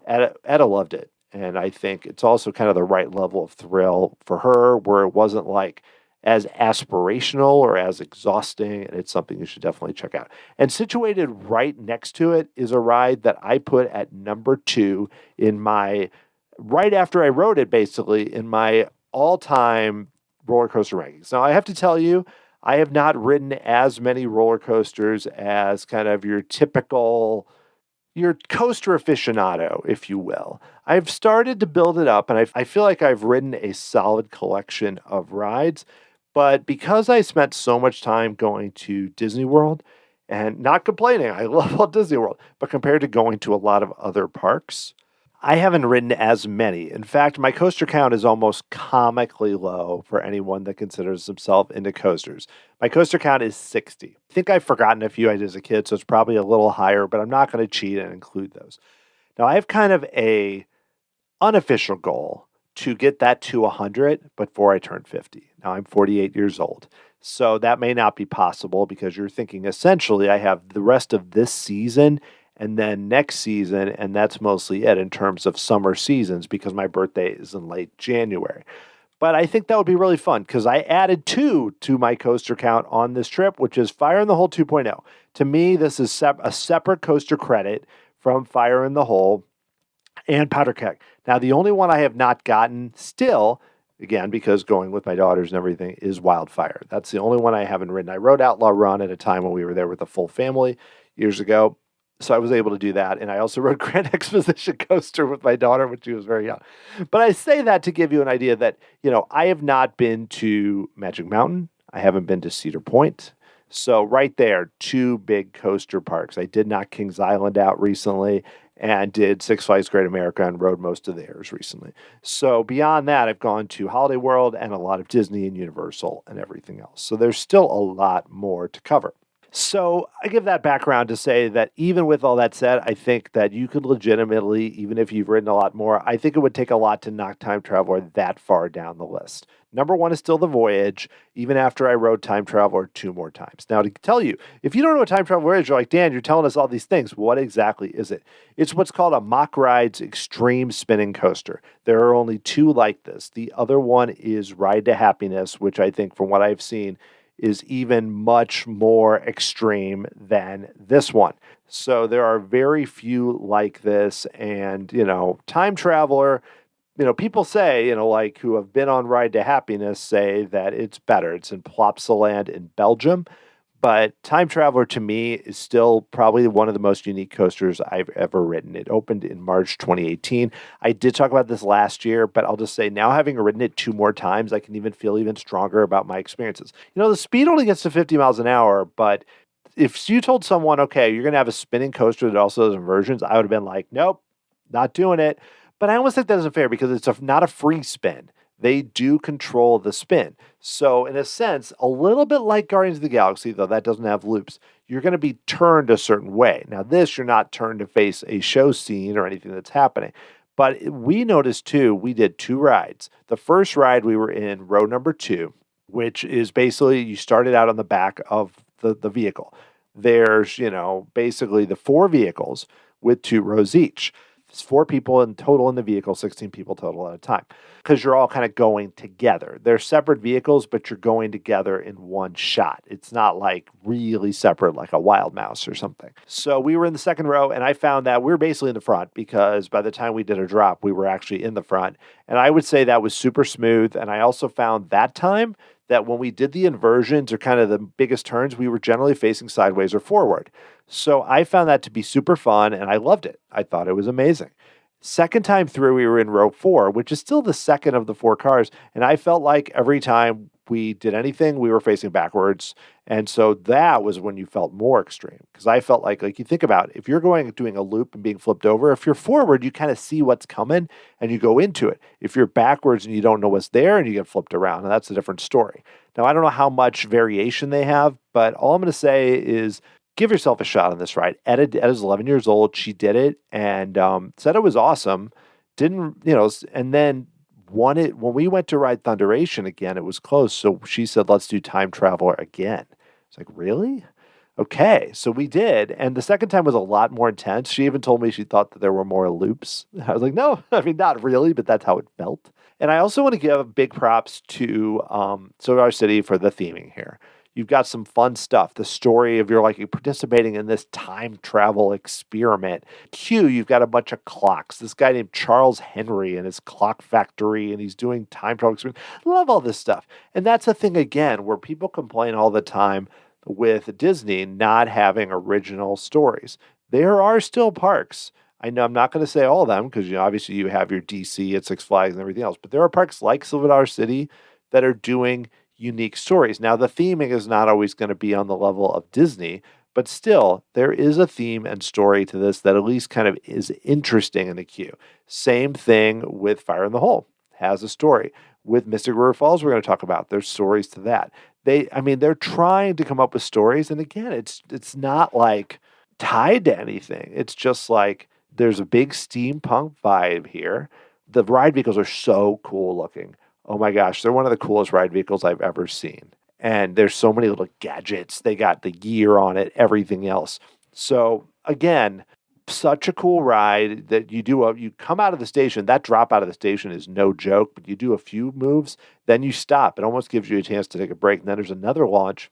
Etta loved it. And I think it's also kind of the right level of thrill for her, where it wasn't like as aspirational or as exhausting, and it's something you should definitely check out. And situated right next to it is a ride that I put at number 2 in my, right after I rode it, basically, in my all-time roller coaster rankings. Now, I have to tell you, I have not ridden as many roller coasters as kind of your typical, your coaster aficionado, if you will. I've started to build it up, and I feel like I've ridden a solid collection of rides. But because I spent so much time going to Disney World, and not complaining, I love Walt Disney World, but compared to going to a lot of other parks, I haven't ridden as many. In fact, my coaster count is almost comically low for anyone that considers himself into coasters. My coaster count is 60. I think I've forgotten a few I did as a kid, so it's probably a little higher, but I'm not going to cheat and include those. Now, I have kind of a unofficial goal to get that to 100 before I turn 50. Now, I'm 48 years old, so that may not be possible because you're thinking essentially I have the rest of this season and then next season, and that's mostly it in terms of summer seasons because my birthday is in late January. But I think that would be really fun because I added 2 to my coaster count on this trip, which is Fire in the Hole 2.0. To me, this is a separate coaster credit from Fire in the Hole and Powder Keg. Now, the only one I have not gotten still, again, because going with my daughters and everything, is Wildfire. That's the only one I haven't ridden. I rode Outlaw Run at a time when we were there with the full family years ago. So I was able to do that. And I also rode Grand Exposition Coaster with my daughter when she was very young. But I say that to give you an idea that, I have not been to Magic Mountain. I haven't been to Cedar Point. So right there, 2 big coaster parks. I did knock Kings Island out recently and did Six Flags Great America and rode most of theirs recently. So beyond that, I've gone to Holiday World and a lot of Disney and Universal and everything else. So there's still a lot more to cover. So I give that background to say that even with all that said, I think that you could legitimately, even if you've ridden a lot more, I think it would take a lot to knock Time Traveler that far down the list. Number 1 is still The Voyage, even after I rode Time Traveler 2 more times. Now, to tell you, if you don't know what Time Traveler is, you're like, Dan, you're telling us all these things. What exactly is it? It's what's called a Mock Rides Extreme Spinning Coaster. There are only 2 like this. The other one is Ride to Happiness, which I think, from what I've seen, is even much more extreme than this one. So there are very few like this. And, Time Traveler, people say, like who have been on Ride to Happiness say that it's better. It's in Plopsaland in Belgium. But Time Traveler, to me, is still probably one of the most unique coasters I've ever ridden. It opened in March 2018. I did talk about this last year, but I'll just say now, having ridden it 2 more times, I can even feel even stronger about my experiences. The speed only gets to 50 miles an hour, but if you told someone, okay, you're going to have a spinning coaster that also does inversions, I would have been like, nope, not doing it. But I almost think that isn't fair because it's not a free spin. They do control the spin. So in a sense, a little bit like Guardians of the Galaxy, though that doesn't have loops, you're going to be turned a certain way. Now this, you're not turned to face a show scene or anything that's happening. But we noticed too, we did 2 rides. The first ride we were in row number 2, which is basically you started out on the back of the vehicle. There's, basically the 4 vehicles with 2 rows each. It's 4 people in total in the vehicle, 16 people total at a time, because you're all kind of going together. They're separate vehicles, but you're going together in one shot. It's not like really separate like a Wild Mouse or something. So we were in the second row, and I found that we were basically in the front because by the time we did a drop, we were actually in the front. And I would say that was super smooth. And I also found that time that when we did the inversions or kind of the biggest turns, we were generally facing sideways or forward. So I found that to be super fun, and I loved it. I thought it was amazing. Second time through, we were in row 4, which is still the second of the 4 cars. And I felt like every time we did anything, we were facing backwards. And so that was when you felt more extreme. Because I felt like you think about if you're doing a loop and being flipped over, if you're forward, you kind of see what's coming and you go into it. If you're backwards and you don't know what's there and you get flipped around, and that's a different story. Now, I don't know how much variation they have, but all I'm going to say is give yourself a shot on this ride. Etta is 11 years old. She did it and said it was awesome. Didn't, and then won it. When we went to ride Thunderation again, it was close. So she said, let's do Time Traveler again. It's like, really? Okay. So we did. And the second time was a lot more intense. She even told me she thought that there were more loops. I was like, no, I mean, not really, but that's how it felt. And I also want to give big props to Silver City for the theming here. You've got some fun stuff. The story of you're participating in this time travel experiment. Q, you've got a bunch of clocks. This guy named Charles Henry and his clock factory, and he's doing time travel experiment. Love all this stuff. And that's the thing, again, where people complain all the time with Disney not having original stories. There are still parks. I know I'm not going to say all of them because obviously you have your DC at Six Flags and everything else, but there are parks like Silver Dollar City that are doing unique stories. Now, the theming is not always going to be on the level of Disney, but still, there is a theme and story to this that at least kind of is interesting in the queue. Same thing with Fire in the Hole, has a story. With Mystic River Falls, we're going to talk about, there's stories to that. They're trying to come up with stories, and again, it's not like tied to anything. It's just like there's a big steampunk vibe here. The ride vehicles are so cool looking. Oh my gosh, they're one of the coolest ride vehicles I've ever seen. And there's so many little gadgets. They got the gear on it, everything else. So again, such a cool ride that you come out of the station. That drop out of the station is no joke, but you do a few moves, then you stop. It almost gives you a chance to take a break. And then there's another launch.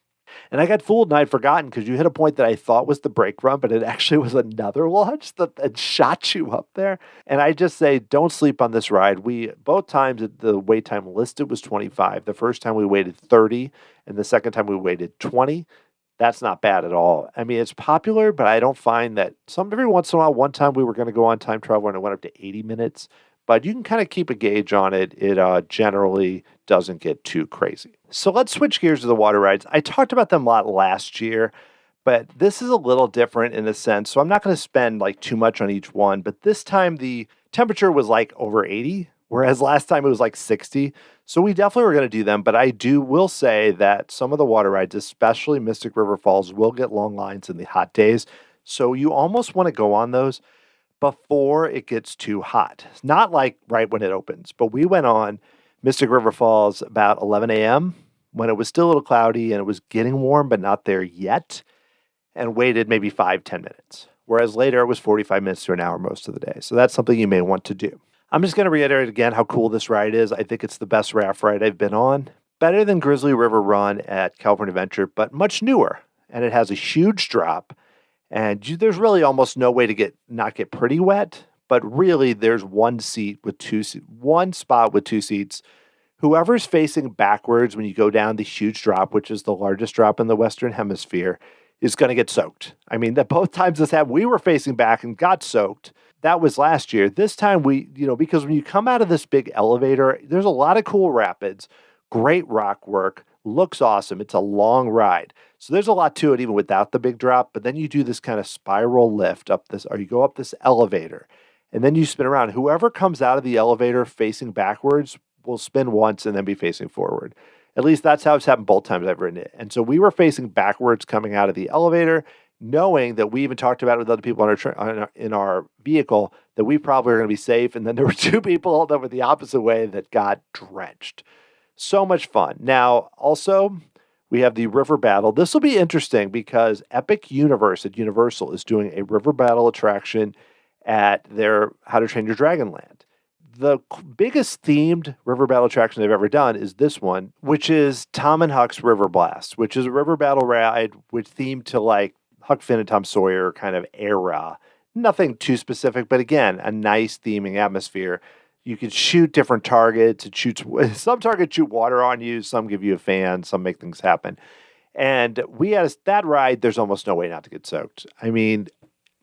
And I got fooled and I'd forgotten because you hit a point that I thought was the brake run, but it actually was another launch that shot you up there. And I just say, don't sleep on this ride. Both times the wait time listed was 25. The first time we waited 30 and the second time we waited 20. That's not bad at all. I mean, it's popular, but I don't find that every once in a while, one time we were going to go on Time Traveler and it went up to 80 minutes. But you can kind of keep a gauge on it. It generally doesn't get too crazy. So let's switch gears to the water rides. I talked about them a lot last year, but this is a little different in a sense. So I'm not going to spend too much on each one. But this time the temperature was over 80, whereas last time it was 60. So we definitely were going to do them. But will say that some of the water rides, especially Mystic River Falls, will get long lines in the hot days. So you almost want to go on those before it gets too hot. Not right when it opens, but we went on Mystic River Falls about 11 a.m. when it was still a little cloudy and it was getting warm, but not there yet, and waited maybe 5-10 minutes. Whereas later it was 45 minutes to an hour most of the day. So that's something you may want to do. I'm just going to reiterate again how cool this ride is. I think it's the best raft ride I've been on. Better than Grizzly River Run at California Adventure, but much newer. And it has a huge drop. And there's really almost no way to not get pretty wet, but really there's one spot with 2 seats. Whoever's facing backwards when you go down the huge drop, which is the largest drop in the Western Hemisphere, is going to get soaked. I mean, that both times this happened, we were facing back and got soaked. That was last year. This time because when you come out of this big elevator, there's a lot of cool rapids, great rock work, looks awesome. It's a long ride. So there's a lot to it even without the big drop, but then you do this kind of spiral lift or you go up this elevator and then you spin around. Whoever comes out of the elevator facing backwards will spin once and then be facing forward. At least that's how it's happened both times I've ridden it. And so we were facing backwards coming out of the elevator, knowing that we even talked about it with other people in our vehicle that we probably are going to be safe. And then there were 2 people that were the opposite way that got drenched. So much fun. Now, also, we have the River Battle. This will be interesting because Epic Universe at Universal is doing a River Battle attraction at their How to Train Your Dragon Land. The biggest themed River Battle attraction they've ever done is this one, which is Tom and Huck's River Blast, which is a river battle ride with themed to Huck Finn and Tom Sawyer kind of era. Nothing too specific, but again, a nice theming atmosphere. You can shoot different targets. Some targets shoot water on you. Some give you a fan. Some make things happen. And we had that ride. There's almost no way not to get soaked. I mean,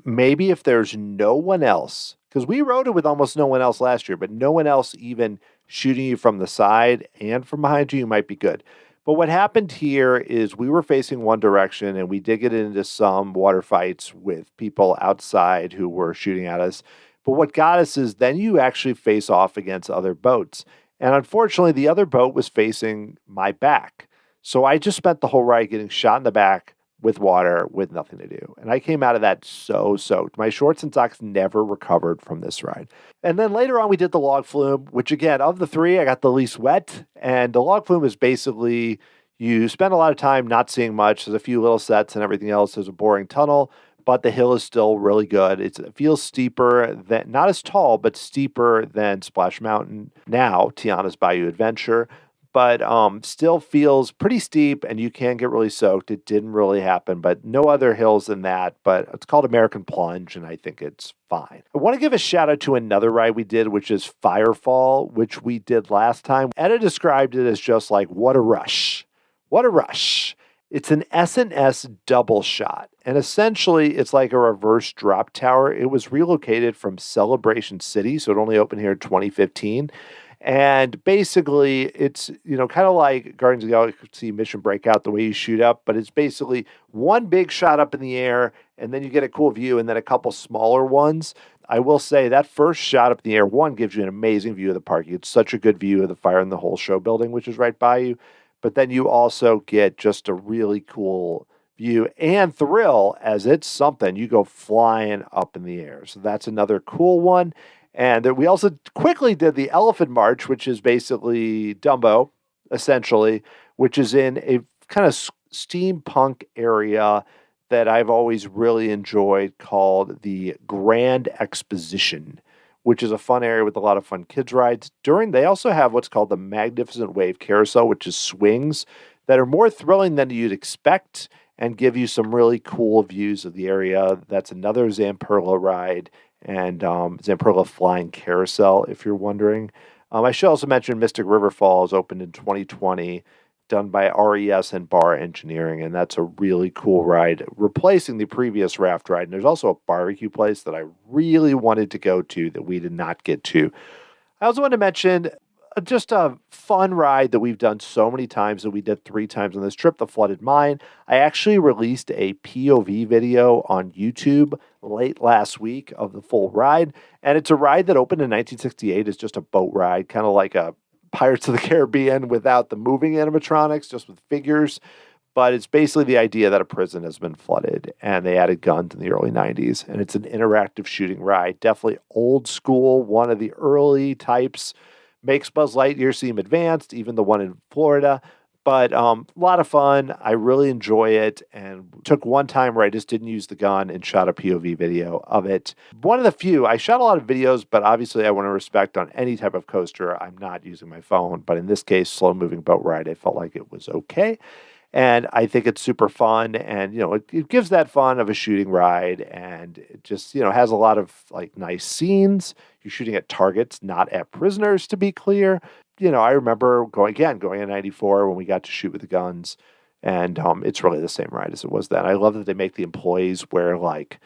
maybe if there's no one else because we rode it with almost no one else last year, but no one else even shooting you from the side and from behind you might be good. But what happened here is we were facing one direction and we did get into some water fights with people outside who were shooting at us. But what got us is then you actually face off against other boats. And unfortunately, the other boat was facing my back. So I just spent the whole ride getting shot in the back with water with nothing to do. And I came out of that so soaked. My shorts and socks never recovered from this ride. And then later on, we did the log flume, which again, of the three, I got the least wet. And the log flume is basically you spend a lot of time not seeing much. There's a few little sets and everything else. There's a boring tunnel, but the hill is still really good. It feels steeper than, not as tall, but steeper than Splash Mountain now, Tiana's Bayou Adventure. But still feels pretty steep and you can get really soaked. It didn't really happen, but no other hills than that. But it's called American Plunge, and I think it's fine. I want to give a shout out to another ride we did, which is Firefall, which we did last time. Edda described it as just like, what a rush. What a rush. It's an S&S double shot, and essentially it's like a reverse drop tower. It was relocated from Celebration City, so it only opened here in 2015. And basically, it's, kind of like Guardians of the Galaxy Mission Breakout, the way you shoot up, but it's basically one big shot up in the air, and then you get a cool view, and then a couple smaller ones. I will say that first shot up in the air, one, gives you an amazing view of the park. You get such a good view of the Fire in the Hole show building, which is right by you. But then you also get just a really cool view and thrill as it's something. You go flying up in the air. So that's another cool one. And we also quickly did the Elephant March, which is basically Dumbo, essentially, which is in a kind of steampunk area that I've always really enjoyed called the Grand Exposition, which is a fun area with a lot of fun kids rides. They also have what's called the Magnificent Wave Carousel, which is swings that are more thrilling than you'd expect and give you some really cool views of the area. That's another Zamperla ride. And Zamperla Flying Carousel, if you're wondering. I should also mention Mystic River Falls opened in 2020, done by RES and Bar Engineering, and that's a really cool ride, replacing the previous raft ride. And there's also a barbecue place that I really wanted to go to that we did not get to. I also want to mention just a fun ride that we've done so many times, that we did 3 times on this trip, the Flooded Mine. I actually released a POV video on YouTube late last week of the full ride, and it's a ride that opened in 1968 as just a boat ride, kind of like a Pirates of the Caribbean without the moving animatronics, just with figures. But it's basically the idea that a prison has been flooded, and they added guns in the early 90s, and it's an interactive shooting ride, definitely old school, one of the early types. Makes Buzz Lightyear seem advanced, even the one in Florida. But a lot of fun. I really enjoy it, and took one time where I just didn't use the gun and shot a POV video of it. One of the few. I shot a lot of videos, but obviously I want to respect on any type of coaster. I'm not using my phone, but in this case, slow-moving boat ride, I felt like it was okay. And I think it's super fun, and it gives that fun of a shooting ride, and it just has a lot of like nice scenes. You're shooting at targets, not at prisoners, to be clear. I remember going in '94 when we got to shoot with the guns, and it's really the same ride as it was then. I love that they make the employees wear like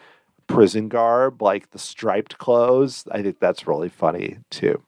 prison garb, like the striped clothes. I think that's really funny too.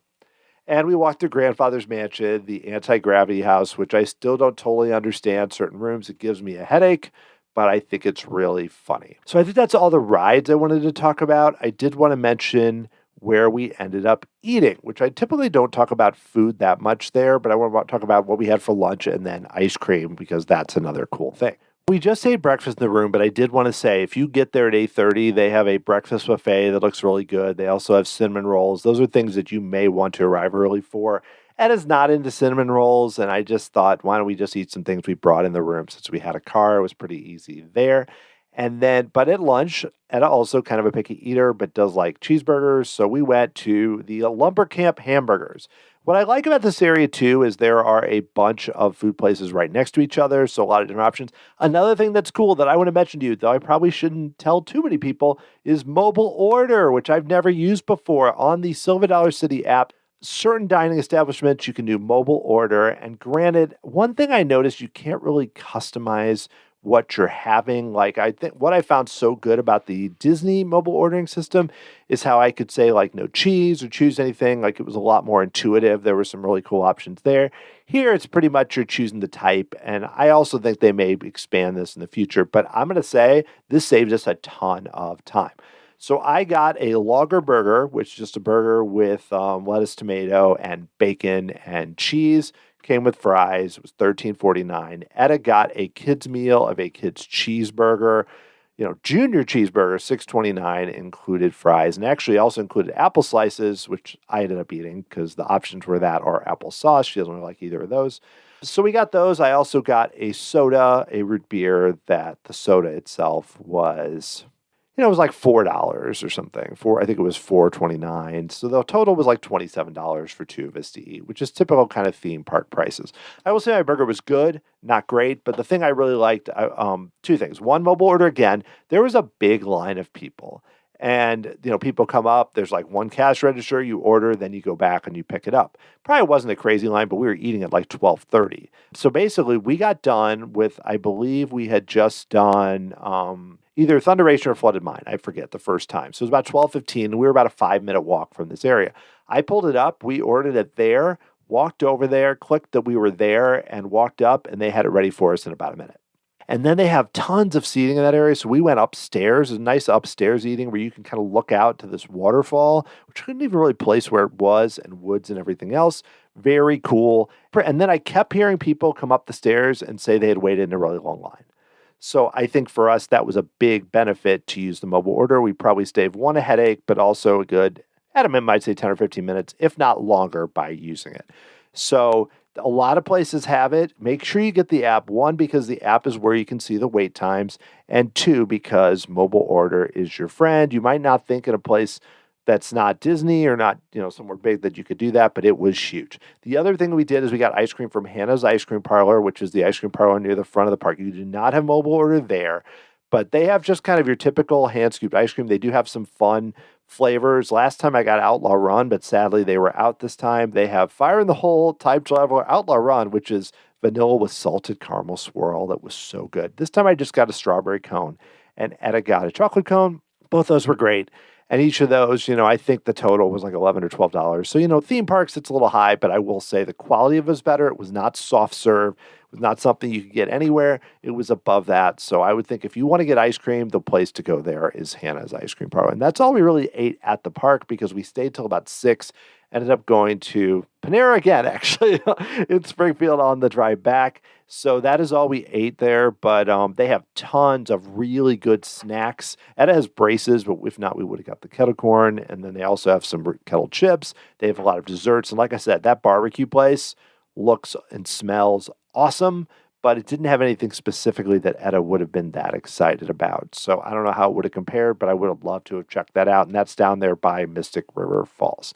And we walked through Grandfather's Mansion, the anti-gravity house, which I still don't totally understand. Certain rooms, it gives me a headache, but I think it's really funny. So I think that's all the rides I wanted to talk about. I did want to mention where we ended up eating, which I typically don't talk about food that much there, but I want to talk about what we had for lunch and then ice cream, because that's another cool thing. We just ate breakfast in the room, but I did want to say, if you get there at 8:30, they have a breakfast buffet that looks really good. They also have cinnamon rolls. Those are things that you may want to arrive early for. Ed is not into cinnamon rolls, and I just thought, why don't we just eat some things we brought in the room since we had a car? It was pretty easy there. And then, but at lunch, Ed also kind of a picky eater, but does like cheeseburgers. So we went to the Lumber Camp Hamburgers. What I like about this area, too, is there are a bunch of food places right next to each other, so a lot of different options. Another thing that's cool that I want to mention to you, though I probably shouldn't tell too many people, is mobile order, which I've never used before. On the Silver Dollar City app, certain dining establishments, you can do mobile order. And granted, one thing I noticed, you can't really customize what you're having. Like, I think what I found so good about the Disney mobile ordering system is how I could say like no cheese or choose anything. Like, it was a lot more intuitive. There were some really cool options there. Here, it's pretty much you're choosing the type. And I also think they may expand this in the future, but I'm going to say this saved us a ton of time. So I got a lager burger, which is just a burger with lettuce, tomato, and bacon and cheese. Came with fries. It was $13.49. Etta got a kid's meal of a kid's cheeseburger. Junior cheeseburger, $6.29, included fries, and actually also included apple slices, which I ended up eating because the options were that or applesauce. She doesn't really like either of those. So we got those. I also got a soda, a root beer, that the soda itself was, it was like $4 or something. I think it was $4.29. So the total was like $27 for two of us to eat, which is typical kind of theme park prices. I will say my burger was good, not great, but the thing I really liked, two things. One, mobile order again. There was a big line of people. And, people come up, there's like one cash register, you order, then you go back and you pick it up. Probably wasn't a crazy line, but we were eating at like 12:30. So basically we got done with, I believe we had just done either Thunderation or Flooded Mine. I forget the first time. So it was about 12:15. And we were about a 5-minute walk from this area. I pulled it up. We ordered it there, walked over there, clicked that we were there and walked up, and they had it ready for us in about a minute. And then they have tons of seating in that area. So we went upstairs. There's nice upstairs eating where you can kind of look out to this waterfall, which I couldn't even really place where it was, and woods and everything else. Very cool. And then I kept hearing people come up the stairs and say they had waited in a really long line. So I think for us, that was a big benefit to use the mobile order. We probably saved one, a headache, but also a good, at a minimum, I'd say 10 or 15 minutes, if not longer, by using it. So a lot of places have it. Make sure you get the app. One, because the app is where you can see the wait times. And two, because mobile order is your friend. You might not think in a place that's not Disney or not, somewhere big that you could do that, but it was huge. The other thing we did is we got ice cream from Hannah's Ice Cream Parlor, which is the ice cream parlor near the front of the park. You do not have mobile order there, but they have just kind of your typical hand-scooped ice cream. They do have some fun flavors. Last time I got Outlaw Run, but sadly they were out this time. They have Fire in the Hole, Time Traveler, Outlaw Run, which is vanilla with salted caramel swirl. That was so good. This time I just got a strawberry cone, and Etta got a chocolate cone. Both those were great. And each of those, I think the total was like $11 or $12. So, theme parks, it's a little high, but I will say the quality of it was better. It was not soft serve. It was not something you could get anywhere. It was above that. So I would think if you want to get ice cream, the place to go there is Hannah's Ice Cream Parlor. And that's all we really ate at the park because we stayed till about 6. Ended up going to Panera again, actually, in Springfield on the drive back. So that is all we ate there, but they have tons of really good snacks. Etta has braces, but if not, we would have got the kettle corn. And then they also have some kettle chips. They have a lot of desserts. And like I said, that barbecue place looks and smells awesome, but it didn't have anything specifically that Etta would have been that excited about. So I don't know how it would have compared, but I would have loved to have checked that out. And that's down there by Mystic River Falls.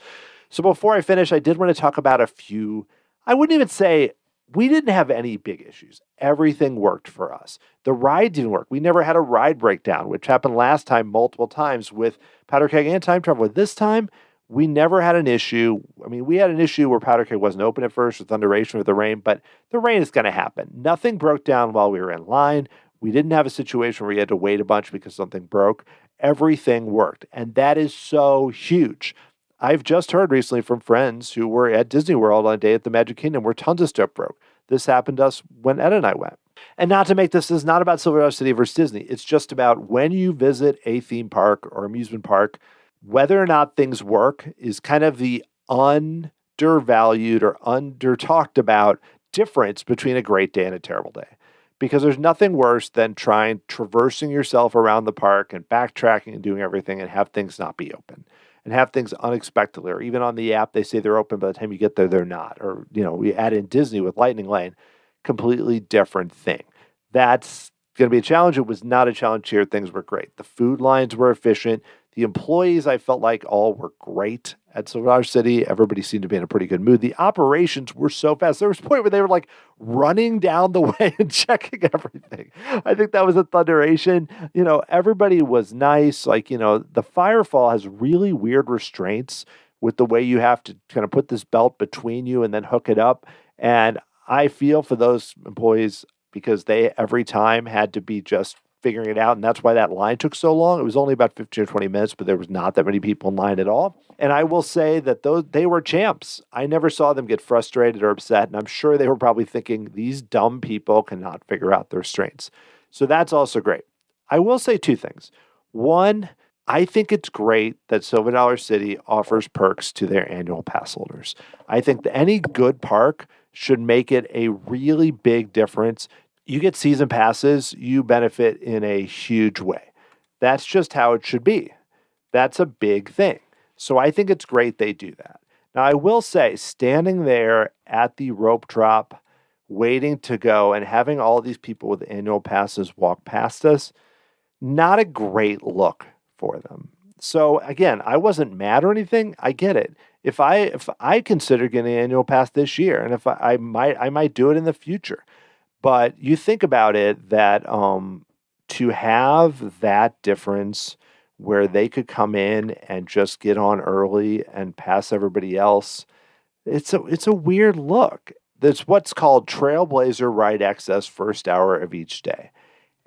So before I finish, I did want to talk about a few, I wouldn't even say, we didn't have any big issues. Everything worked for us. The ride didn't work. We never had a ride breakdown, which happened last time multiple times with Powder Keg and Time Traveler. This time, we never had an issue. I mean, we had an issue where Powder Keg wasn't open at first with Thunderation with the rain, but the rain is going to happen. Nothing broke down while we were in line. We didn't have a situation where we had to wait a bunch because something broke. Everything worked, and that is so huge. I've just heard recently from friends who were at Disney World on a day at the Magic Kingdom where tons of stuff broke. This happened to us when Ed and I went. And not to make this is not about Silver Dollar City versus Disney. It's just about when you visit a theme park or amusement park, whether or not things work is kind of the undervalued or under-talked about difference between a great day and a terrible day. Because there's nothing worse than traversing yourself around the park and backtracking and doing everything and have things not be open. And have things unexpectedly, or even on the app, they say they're open, by the time you get there, they're not. Or, we add in Disney with Lightning Lane, completely different thing. That's going to be a challenge. It was not a challenge here. Things were great. The food lines were efficient. The employees, I felt like all were great at Silver Dollar City. Everybody seemed to be in a pretty good mood. The operations were so fast. There was a point where they were like running down the way and checking everything. I think that was a Thunderation. Everybody was nice. Like, the Firefall has really weird restraints with the way you have to kind of put this belt between you and then hook it up. And I feel for those employees, because they every time had to be just figuring it out. And that's why that line took so long. It was only about 15 or 20 minutes, but there was not that many people in line at all. And I will say that they were champs. I never saw them get frustrated or upset. And I'm sure they were probably thinking, these dumb people cannot figure out their strengths. So that's also great. I will say two things. One, I think it's great that Silver Dollar City offers perks to their annual pass holders. I think that any good park should make it a really big difference. You get season passes, you benefit in a huge way. That's just how it should be. That's a big thing. So I think it's great they do that. Now, I will say, standing there at the rope drop, waiting to go, and having all these people with annual passes walk past us, not a great look for them. So again, I wasn't mad or anything. I get it. If I consider getting an annual pass this year, and if I might do it in the future. But you think about it, that to have that difference where they could come in and just get on early and pass everybody else, it's a weird look. That's what's called Trailblazer Ride Access first hour of each day.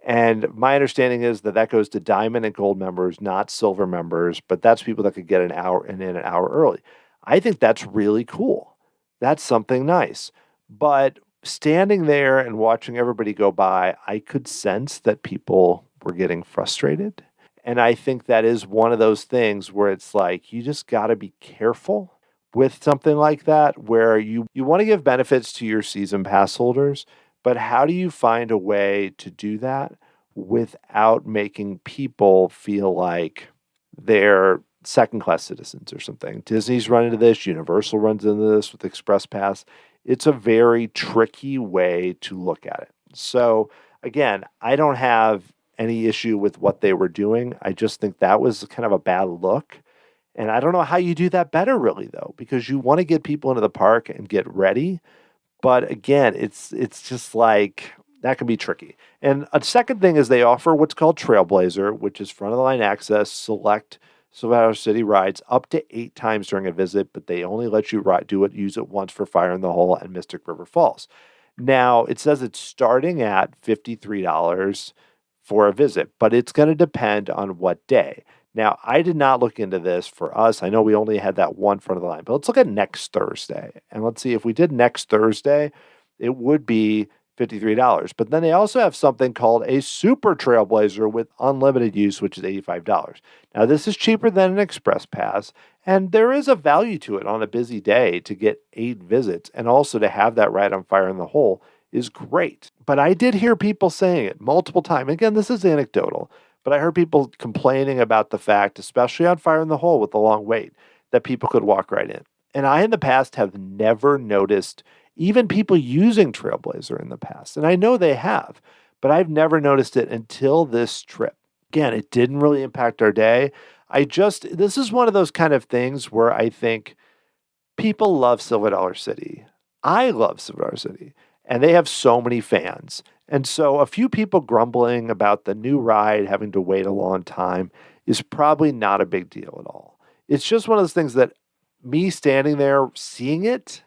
And my understanding is that goes to Diamond and Gold members, not Silver members, but that's people that could get an hour and in an hour early. I think that's really cool. That's something nice. But standing there and watching everybody go by, I could sense that people were getting frustrated. And I think that is one of those things where it's like, you just got to be careful with something like that, where you want to give benefits to your season pass holders, but how do you find a way to do that without making people feel like they're second-class citizens or something? Disney's run into this. Universal runs into this with Express Pass. It's a very tricky way to look at it. So again, I don't have any issue with what they were doing. I just think that was kind of a bad look. And I don't know how you do that better, really, though, because you want to get people into the park and get ready. But again, it's just like, that can be tricky. And a second thing is they offer what's called Trailblazer, which is front of the line access, select Silver City rides up to 8 times during a visit, but they only let you use it once for Fire in the Hole and Mystic River Falls. Now, it says it's starting at $53 for a visit, but it's going to depend on what day. Now, I did not look into this for us. I know we only had that one front of the line, but let's look at next Thursday. And let's see, if we did next Thursday, it would be $53. But then they also have something called a Super Trailblazer with unlimited use, which is $85. Now, this is cheaper than an Express Pass, and there is a value to it on a busy day to get 8 visits, and also to have that ride on Fire in the Hole is great. But I did hear people saying it multiple times. Again, this is anecdotal, but I heard people complaining about the fact, especially on Fire in the Hole with the long wait, that people could walk right in. And I, in the past, have never noticed even people using Trailblazer in the past. And I know they have, but I've never noticed it until this trip. Again, it didn't really impact our day. This is one of those kind of things where I think people love Silver Dollar City. I love Silver Dollar City, and they have so many fans. And so a few people grumbling about the new ride having to wait a long time is probably not a big deal at all. It's just one of those things that me standing there, seeing it,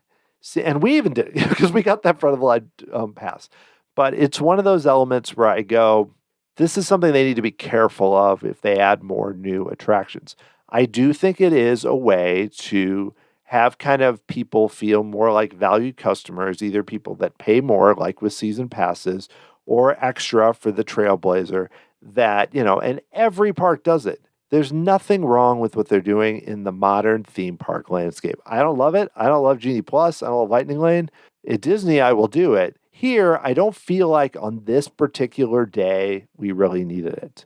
and we even did it because we got that front of the line pass. But it's one of those elements where I go, this is something they need to be careful of if they add more new attractions. I do think it is a way to have kind of people feel more like valued customers, either people that pay more, like with season passes, or extra for the Trailblazer that, and every park does it. There's nothing wrong with what they're doing in the modern theme park landscape. I don't love it. I don't love Genie Plus. I don't love Lightning Lane. At Disney, I will do it. Here, I don't feel like on this particular day, we really needed it.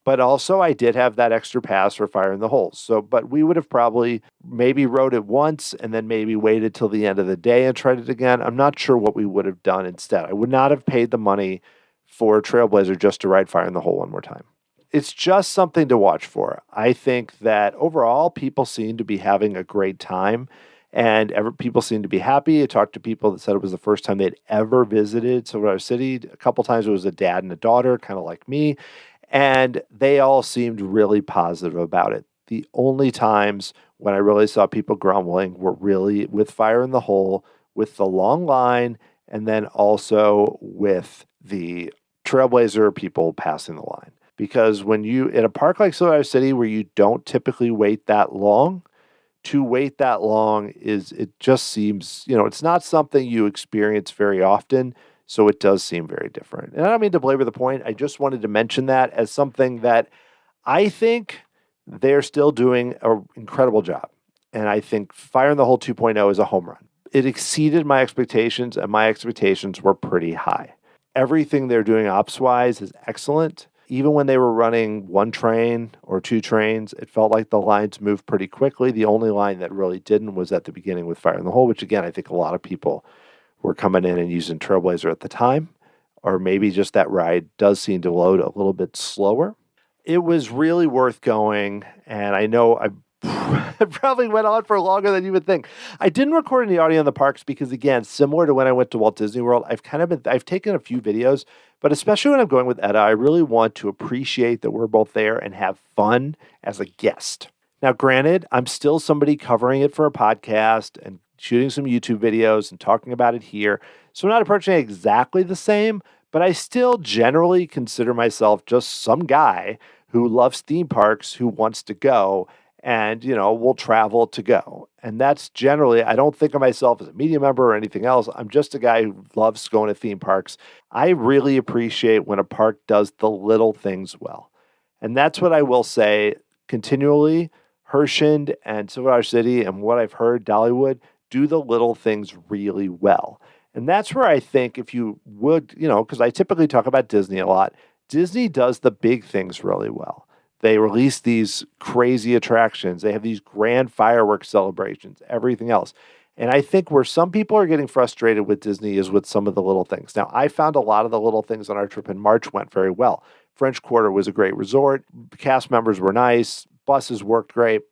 But also, I did have that extra pass for Fire in the Hole. But we would have probably maybe rode it once and then maybe waited till the end of the day and tried it again. I'm not sure what we would have done instead. I would not have paid the money for Trailblazer just to ride Fire in the Hole one more time. It's just something to watch for. I think that overall, people seem to be having a great time, and people seem to be happy. I talked to people that said it was the first time they'd ever visited Silver Dollar City. A couple times it was a dad and a daughter, kind of like me. And they all seemed really positive about it. The only times when I really saw people grumbling were really with Fire in the Hole, with the long line, and then also with the Trailblazer people passing the line. Because when you, in a park like Silver City where you don't typically wait that long, to wait that long it just seems, it's not something you experience very often. So it does seem very different. And I don't mean to belabor the point. I just wanted to mention that as something that I think they're still doing an incredible job. And I think Fire in the Hole 2.0 is a home run. It exceeded my expectations, and my expectations were pretty high. Everything they're doing ops-wise is excellent. Even when they were running one train or two trains, it felt like the lines moved pretty quickly. The only line that really didn't was at the beginning with Fire in the Hole, which again, I think a lot of people were coming in and using Trailblazer at the time, or maybe just that ride does seem to load a little bit slower. It was really worth going, and I know I probably went on for longer than you would think. I didn't record any audio in the parks because, again, similar to when I went to Walt Disney World, I've taken a few videos, but especially when I'm going with Etta, I really want to appreciate that we're both there and have fun as a guest. Now, granted, I'm still somebody covering it for a podcast and shooting some YouTube videos and talking about it here, so I'm not approaching it exactly the same, but I still generally consider myself just some guy who loves theme parks, who wants to go, and, will travel to go. And that's generally, I don't think of myself as a media member or anything else. I'm just a guy who loves going to theme parks. I really appreciate when a park does the little things well. And that's what I will say continually. Herschend and Silver City, and what I've heard, Dollywood, do the little things really well. And that's where I think if you would, because I typically talk about Disney a lot, Disney does the big things really well. They release these crazy attractions. They have these grand fireworks celebrations, everything else. And I think where some people are getting frustrated with Disney is with some of the little things. Now, I found a lot of the little things on our trip in March went very well. French Quarter was a great resort. Cast members were nice. Buses worked great.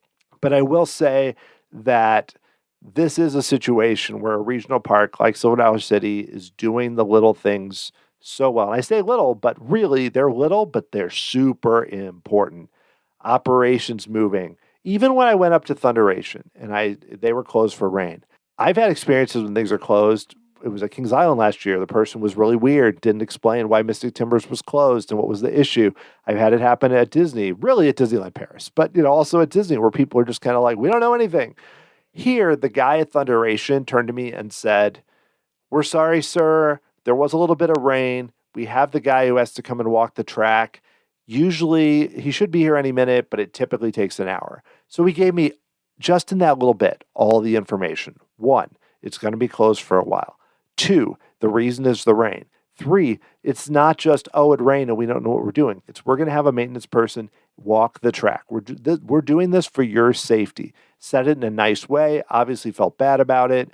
But I will say that this is a situation where a regional park like Silver City is doing the little things so well. And I say little, but really they're little, but they're super important. Operations moving. Even when I went up to Thunderation and they were closed for rain. I've had experiences when things are closed. It was at Kings Island last year. The person was really weird, didn't explain why Mystic Timbers was closed and what was the issue. I've had it happen at Disney, really at Disneyland Paris, but also at Disney where people are just kind of like, we don't know anything. Here, the guy at Thunderation turned to me and said, "We're sorry, sir. There was a little bit of rain. We have the guy who has to come and walk the track. Usually, he should be here any minute, but it typically takes an hour." So he gave me, just in that little bit, all the information. 1, it's going to be closed for a while. 2, the reason is the rain. 3, it's not just, it rained and we don't know what we're doing. It's we're going to have a maintenance person walk the track. We're doing this for your safety. Said it in a nice way, obviously felt bad about it,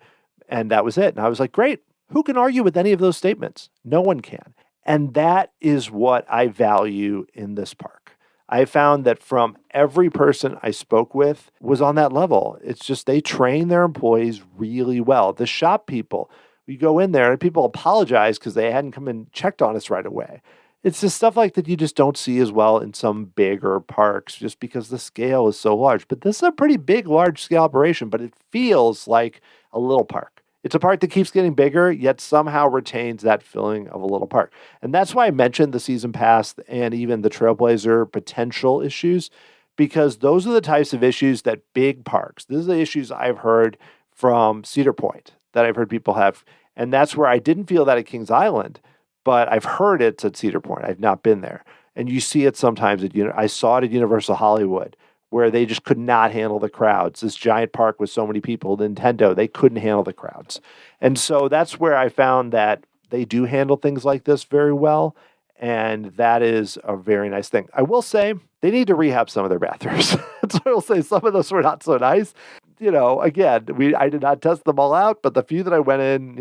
and that was it. And I was like, great. Who can argue with any of those statements? No one can. And that is what I value in this park. I found that from every person I spoke with was on that level. It's just they train their employees really well. The shop people, we go in there and people apologize because they hadn't come and checked on us right away. It's just stuff like that you just don't see as well in some bigger parks just because the scale is so large. But this is a pretty big, large-scale operation, but it feels like a little park. It's a park that keeps getting bigger, yet somehow retains that feeling of a little park. And that's why I mentioned the season pass and even the Trailblazer potential issues, because those are the types of issues that big parks, these are the issues I've heard from Cedar Point that I've heard people have. And that's where I didn't feel that at Kings Island, but I've heard it at Cedar Point. I've not been there. And you see it sometimes I saw it at Universal Hollywood, where they just could not handle the crowds. This giant park with so many people, Nintendo, they couldn't handle the crowds. And so that's where I found that they do handle things like this very well. And that is a very nice thing. I will say they need to rehab some of their bathrooms. So I will say some of those were not so nice. Again, I did not test them all out, but the few that I went in,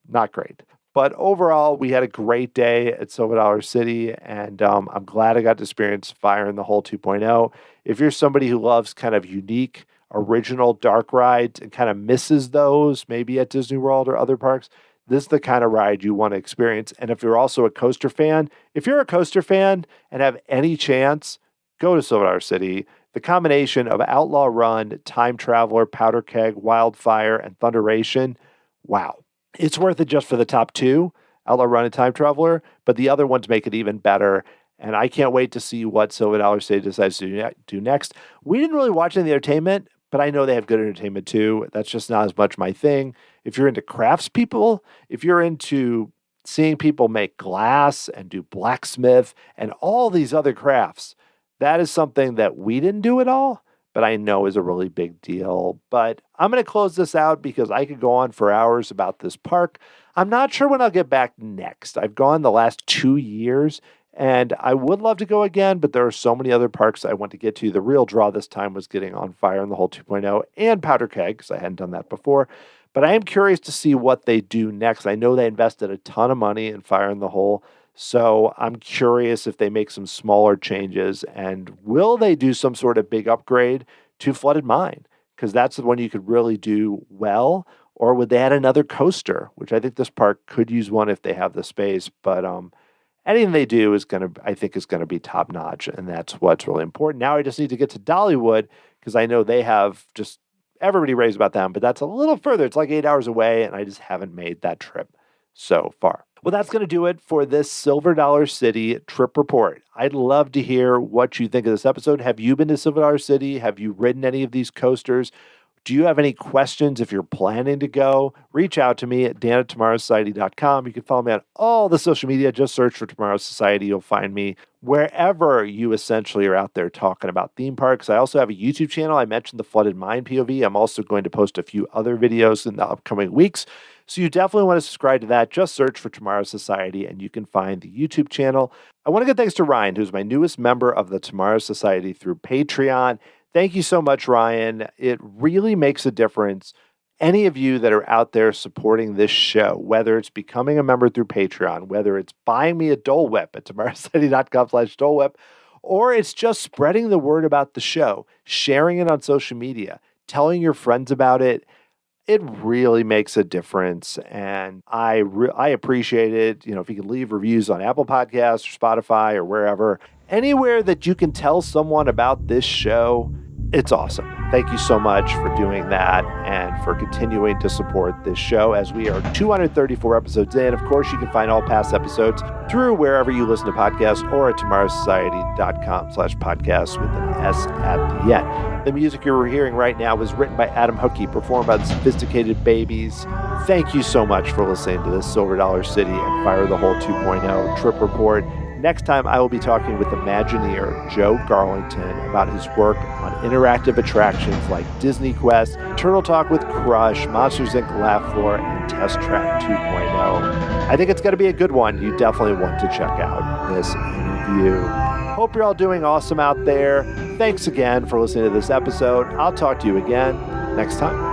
not great. But overall, we had a great day at Silver City, and I'm glad I got to experience Fire in the Hole 2.0. If you're somebody who loves kind of unique, original dark rides and kind of misses those, maybe at Disney World or other parks, this is the kind of ride you want to experience. And if you're also a coaster fan, and have any chance, go to Silver City. The combination of Outlaw Run, Time Traveler, Powder Keg, Wildfire, and Thunderation, wow. It's worth it just for the top 2. Outlaw Run and Time Traveler, but the other ones make it even better. And I can't wait to see what Silver Dollar City decides to do next. We didn't really watch any of the entertainment, but I know they have good entertainment too. That's just not as much my thing. If you're into crafts people, if you're into seeing people make glass and do blacksmith and all these other crafts, that is something that we didn't do at all, but I know is a really big deal. But I'm going to close this out because I could go on for hours about this park. I'm not sure when I'll get back next. I've gone the last 2 years, and I would love to go again, but there are so many other parks I want to get to. The real draw this time was getting On Fire in the Hole 2.0 and Powder Keg, because I hadn't done that before. But I am curious to see what they do next. I know they invested a ton of money in Fire in the Hole, so I'm curious if they make some smaller changes, and will they do some sort of big upgrade to Flooded Mine? Because that's the one you could really do well. Or would they add another coaster, which I think this park could use one if they have the space. But anything they do is going to be top notch, and that's what's really important. Now I just need to get to Dollywood because I know they have just everybody raves about them, but that's a little further. It's like 8 hours away, and I just haven't made that trip so far. Well, that's going to do it for this Silver Dollar City trip report. I'd love to hear what you think of this episode. Have you been to Silver Dollar City? Have you ridden any of these coasters? Do you have any questions if you're planning to go? Reach out to me at dan@tomorrowsociety.com. You can follow me on all the social media. Just search for Tomorrow Society. You'll find me wherever you essentially are out there talking about theme parks. I also have a YouTube channel. I mentioned the Flooded Mine POV. I'm also going to post a few other videos in the upcoming weeks. So you definitely want to subscribe to that. Just search for Tomorrow Society and you can find the YouTube channel. I want to give thanks to Ryan, who's my newest member of the Tomorrow Society through Patreon. Thank you so much, Ryan. It really makes a difference. Any of you that are out there supporting this show, whether it's becoming a member through Patreon, whether it's buying me a Dole Whip at tomorrowsociety.com/Dole Whip, or it's just spreading the word about the show, sharing it on social media, telling your friends about it, it really makes a difference. And I appreciate it. If you can leave reviews on Apple Podcasts or Spotify or wherever, anywhere that you can tell someone about this show, it's awesome. Thank you so much for doing that and for continuing to support this show as we are 234 episodes in. Of course, you can find all past episodes through wherever you listen to podcasts or at tomorrowsociety.com/podcast with an S at the end. The music you're hearing right now was written by Adam Hookey, performed by the Sophisticated Babies. Thank you so much for listening to this Silver Dollar City and Fire the Hole 2.0 trip report. Next time, I will be talking with Imagineer Joe Garlington about his work on interactive attractions like Disney Quest, Turtle Talk with Crush, Monsters, Inc. Laugh Floor, and Test Track 2.0. I think it's going to be a good one. You definitely want to check out this interview. Hope you're all doing awesome out there. Thanks again for listening to this episode. I'll talk to you again next time.